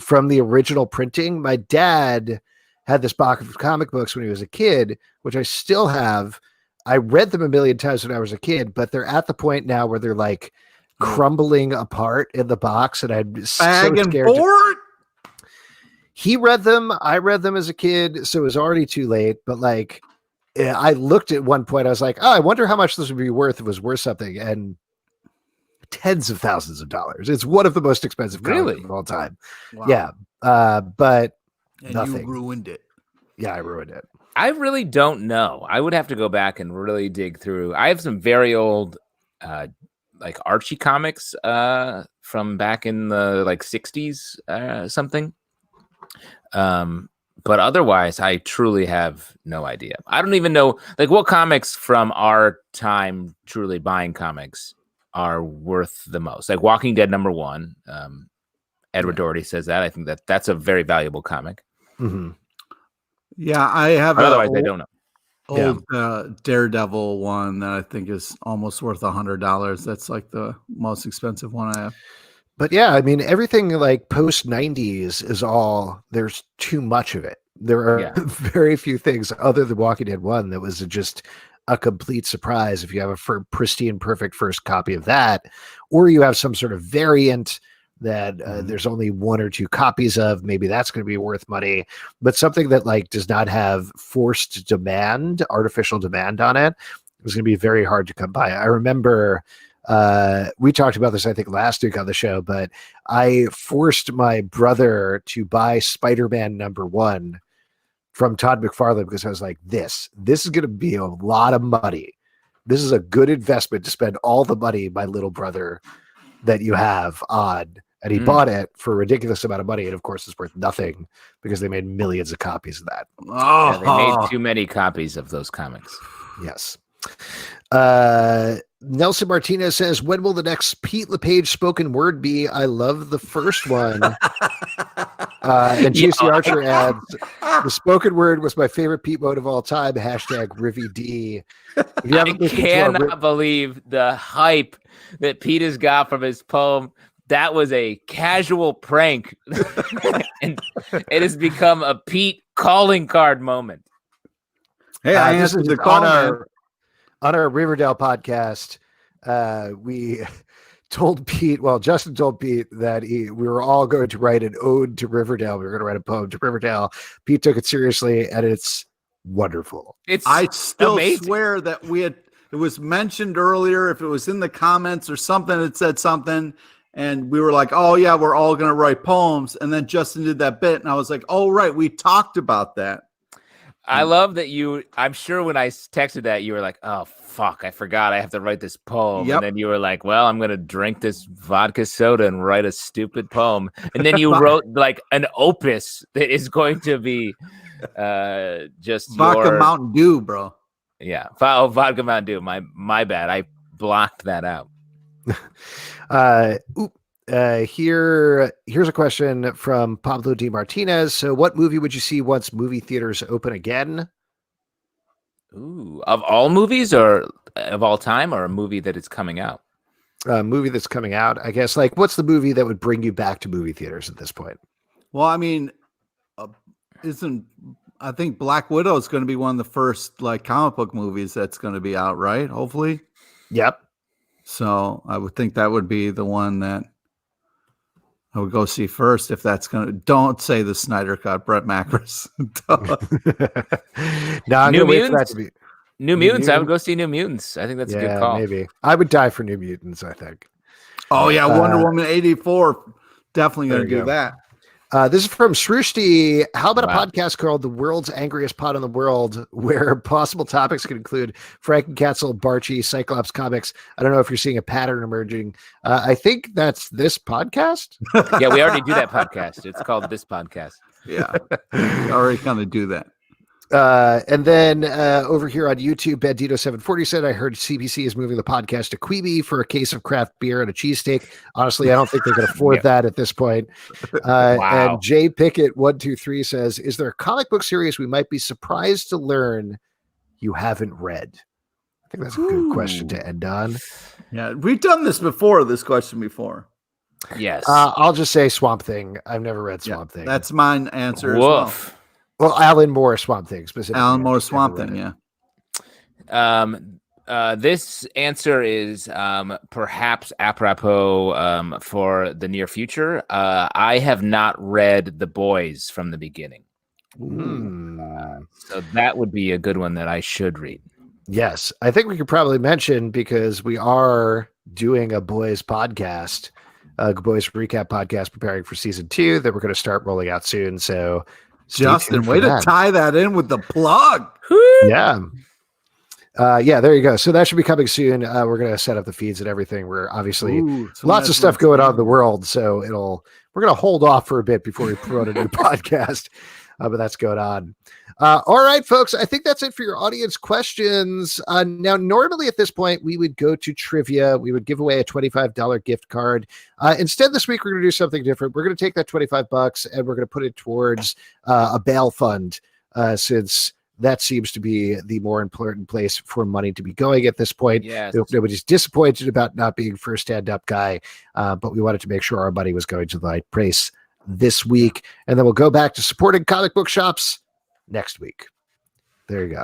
from the original printing. My dad had this box of comic books when he was a kid, which I still have. I read them a million times when I was a kid, but they're at the point now where they're like crumbling apart in the box, and I'm so scared. He read them. I read them as a kid, so it was already too late. But like, I looked at one point, I was like, oh, I wonder how much this would be worth if it was worth something. And tens of thousands of dollars. It's one of the most expensive comics of all time. Wow. Yeah. But nothing. You ruined it. Yeah, I ruined it. I really don't know. I would have to go back and really dig through. I have some very old like Archie comics from back in the like 60s something. But otherwise, I truly have no idea. I don't even know like what comics from our time truly buying comics are worth the most. Like Walking Dead #1. Edward Doherty says that. I think that's a very valuable comic. Mm-hmm. Yeah, I have. Otherwise, I don't know. Old Daredevil one that I think is almost worth $100. That's like the most expensive one I have. But yeah, I mean, everything like post 90s is all, there's too much of it. There are very few things other than Walking Dead 1 that was just a complete surprise if you have a pristine, perfect first copy of that, or you have some sort of variant that there's only 1 or 2 copies of. Maybe that's going to be worth money, but something that like does not have forced demand, artificial demand on it, is going to be very hard to come by. I remember we talked about this, I think, last week on the show, but I forced my brother to buy Spider-Man #1 from Todd McFarlane because I was like, this is going to be a lot of money. This is a good investment to spend all the money, my little brother, that you have on. And he bought it for a ridiculous amount of money. And of course, it's worth nothing because they made millions of copies of that. Oh, yeah, they made too many copies of those comics. Yes. Nelson Martinez says, when will the next Pete LePage spoken word be? I love the first one. And JC Archer adds, the spoken word was my favorite Pete mode of all time. #RivvyD. I cannot believe the hype that Pete has got from his poem. That was a casual prank. And it has become a Pete calling card moment. Hey, I answered the call on our Riverdale podcast. We told Pete, Justin told Pete that we were all going to write an ode to Riverdale. We were going to write a poem to Riverdale. Pete took it seriously, and it's wonderful. I still swear that it was mentioned earlier. If it was in the comments or something, it said something. And we were like, oh, yeah, we're all going to write poems. And then Justin did that bit. And I was like, oh, right. We talked about that. I love that I'm sure when I texted that, you were like, oh, fuck, I forgot I have to write this poem. Yep. And then you were like, well, I'm going to drink this vodka soda and write a stupid poem. And then you wrote like an opus that is going to be just Vodka Mountain Dew, bro. Yeah. Vodka Mountain Dew. My bad. I blocked that out. Here's a question from Pablo D. Martinez. So what movie would you see once movie theaters open again? Ooh, of all movies or of all time, or a movie that is coming out? A movie that's coming out, I guess. Like, what's the movie that would bring you back to movie theaters at this point? Well, I mean, I think Black Widow is going to be one of the first like comic book movies that's going to be out, right? Hopefully. Yep. So I would think that would be the one that I would go see first if that's going to. Don't say the Snyder Cut, Brett Macris. No, I'm going to wait for that to be. New Mutants. I would go see New Mutants. I think that's a good call. Maybe. I would die for New Mutants, I think. Oh, yeah. Wonder Woman 84. Definitely going to do that. This is from Srushti. How about a podcast called The World's Angriest Pod in the World, where possible topics could include Frankencastle, Barchi, Cyclops comics? I don't know if you're seeing a pattern emerging. I think that's this podcast. Yeah, we already do that podcast. It's called This Podcast. Yeah, we already kind of do that. And then over here on YouTube, Bandito740 said, I heard CBC is moving the podcast to Quibi for a case of craft beer and a cheesesteak. Honestly, I don't think they can afford that at this point. Wow. And Jay Pickett123 says, is there a comic book series we might be surprised to learn you haven't read? I think that's a good question to end on. Yeah, we've done this question before. Yes. I'll just say Swamp Thing. I've never read Swamp Thing. That's mine answer Woof. as well. Alan Moore Swamp Thing specifically. Alan Moore Swamp Thing, yeah. This answer is perhaps apropos for the near future. I have not read The Boys from the beginning. So that would be a good one that I should read. Yes, I think we could probably mention, because we are doing a Boys podcast, Boys Recap podcast, preparing for season 2 that we're going to start rolling out soon. So Justin, way to tie that in with the plug. Yeah. Yeah, there you go. So that should be coming soon. We're going to set up the feeds and everything. We're obviously lots of stuff going on in the world. So we're going to hold off for a bit before we promote a new podcast. But that's going on. All right, folks, I think that's it for your audience questions. Now, normally at this point, we would go to trivia. We would give away a $25 gift card. Instead, this week, we're going to do something different. We're going to take that $25 and we're going to put it towards a bail fund, since that seems to be the more important place for money to be going at this point. Yes. Nobody's disappointed about not being first stand-up guy, but we wanted to make sure our money was going to the right place this week. And then we'll go back to supporting comic book shops next week. There you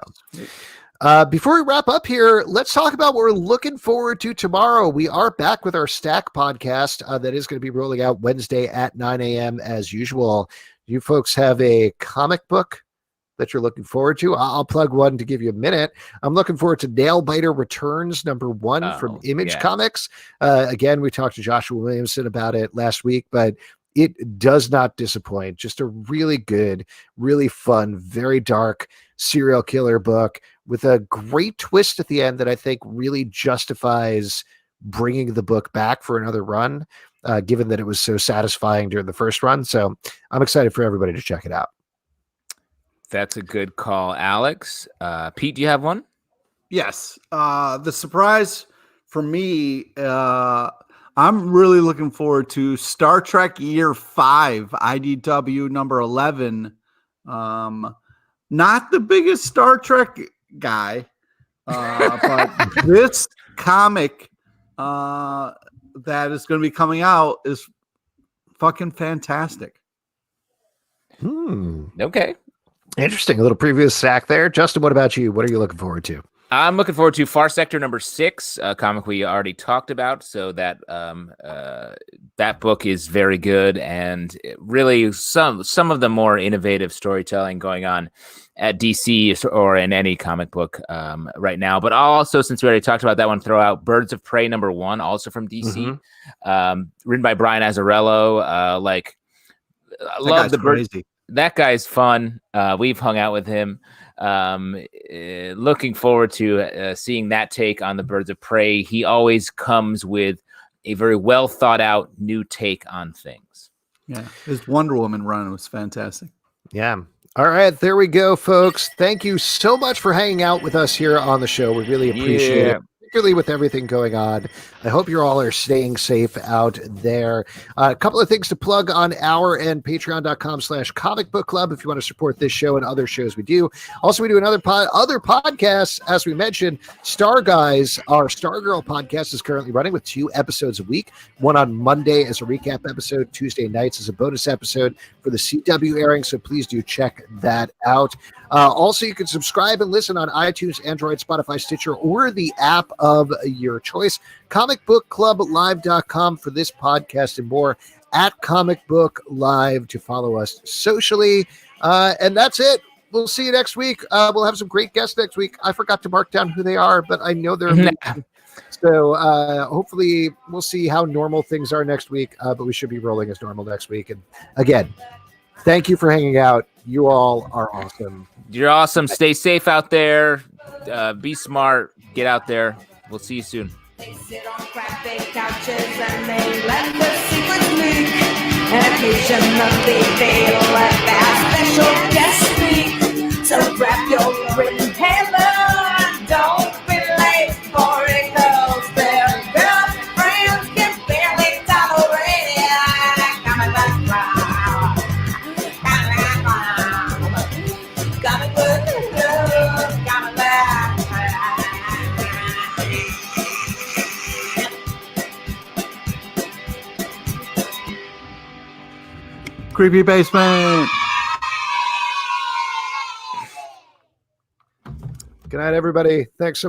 go. Before we wrap up here, let's talk about what we're looking forward to tomorrow. We are back with our Stack podcast that is going to be rolling out Wednesday at 9 a.m. as usual. You folks have a comic book that you're looking forward to? I'll plug one to give you a minute. I'm looking forward to Nailbiter Returns #1 from Image Comics. Again, we talked to Joshua Williamson about it last week, but it does not disappoint. Just a really good, really fun, very dark serial killer book with a great twist at the end that I think really justifies bringing the book back for another run, given that it was so satisfying during the first run. So I'm excited for everybody to check it out. That's a good call, Alex. Pete, do you have one? Yes. The surprise for me, I'm really looking forward to Star Trek Year 5, IDW number 11. Not the biggest Star Trek guy, but this comic that is going to be coming out is fucking fantastic. Okay. Interesting. A little previous stack there. Justin, what about you? What are you looking forward to? I'm looking forward to Far Sector #6, a comic we already talked about. So that that book is very good, and really some of the more innovative storytelling going on at DC or in any comic book right now. But I'll also, since we already talked about that one, throw out Birds of Prey #1, also from DC, written by Brian Azzarello. I love the crazy. That guy's fun. We've hung out with him. Looking forward to seeing that take on the Birds of Prey. He always comes with a very well thought out new take on things. Yeah, his Wonder Woman run was fantastic. Yeah. All right, there we go, folks. Thank you so much for hanging out with us here on the show. We really appreciate it, particularly with everything going on. I hope you all are staying safe out there. A couple of things to plug on our end, patreon.com/comic book club if you want to support this show and other shows we do. Also, we do other podcasts, as we mentioned. Star Guys, our Stargirl podcast, is currently running with 2 episodes a week. One on Monday as a recap episode, Tuesday nights as a bonus episode for the CW airing, so please do check that out. Also, you can subscribe and listen on iTunes, Android, Spotify, Stitcher, or the app of your choice. comicbookclublive.com for this podcast and more, at Comic Book Live to follow us socially. And that's it. We'll see you next week. We'll have some great guests next week. I forgot to mark down who they are, but I know they're amazing. So hopefully we'll see how normal things are next week, but we should be rolling as normal next week. And again, thank you for hanging out. You all are awesome. You're awesome. Stay safe out there. Be smart. Get out there. We'll see you soon. They sit on crack bed couches and they let the secrets leak. And occasionally they let that special guest speak. So grab Creepy Basement. Good night, everybody. Thanks so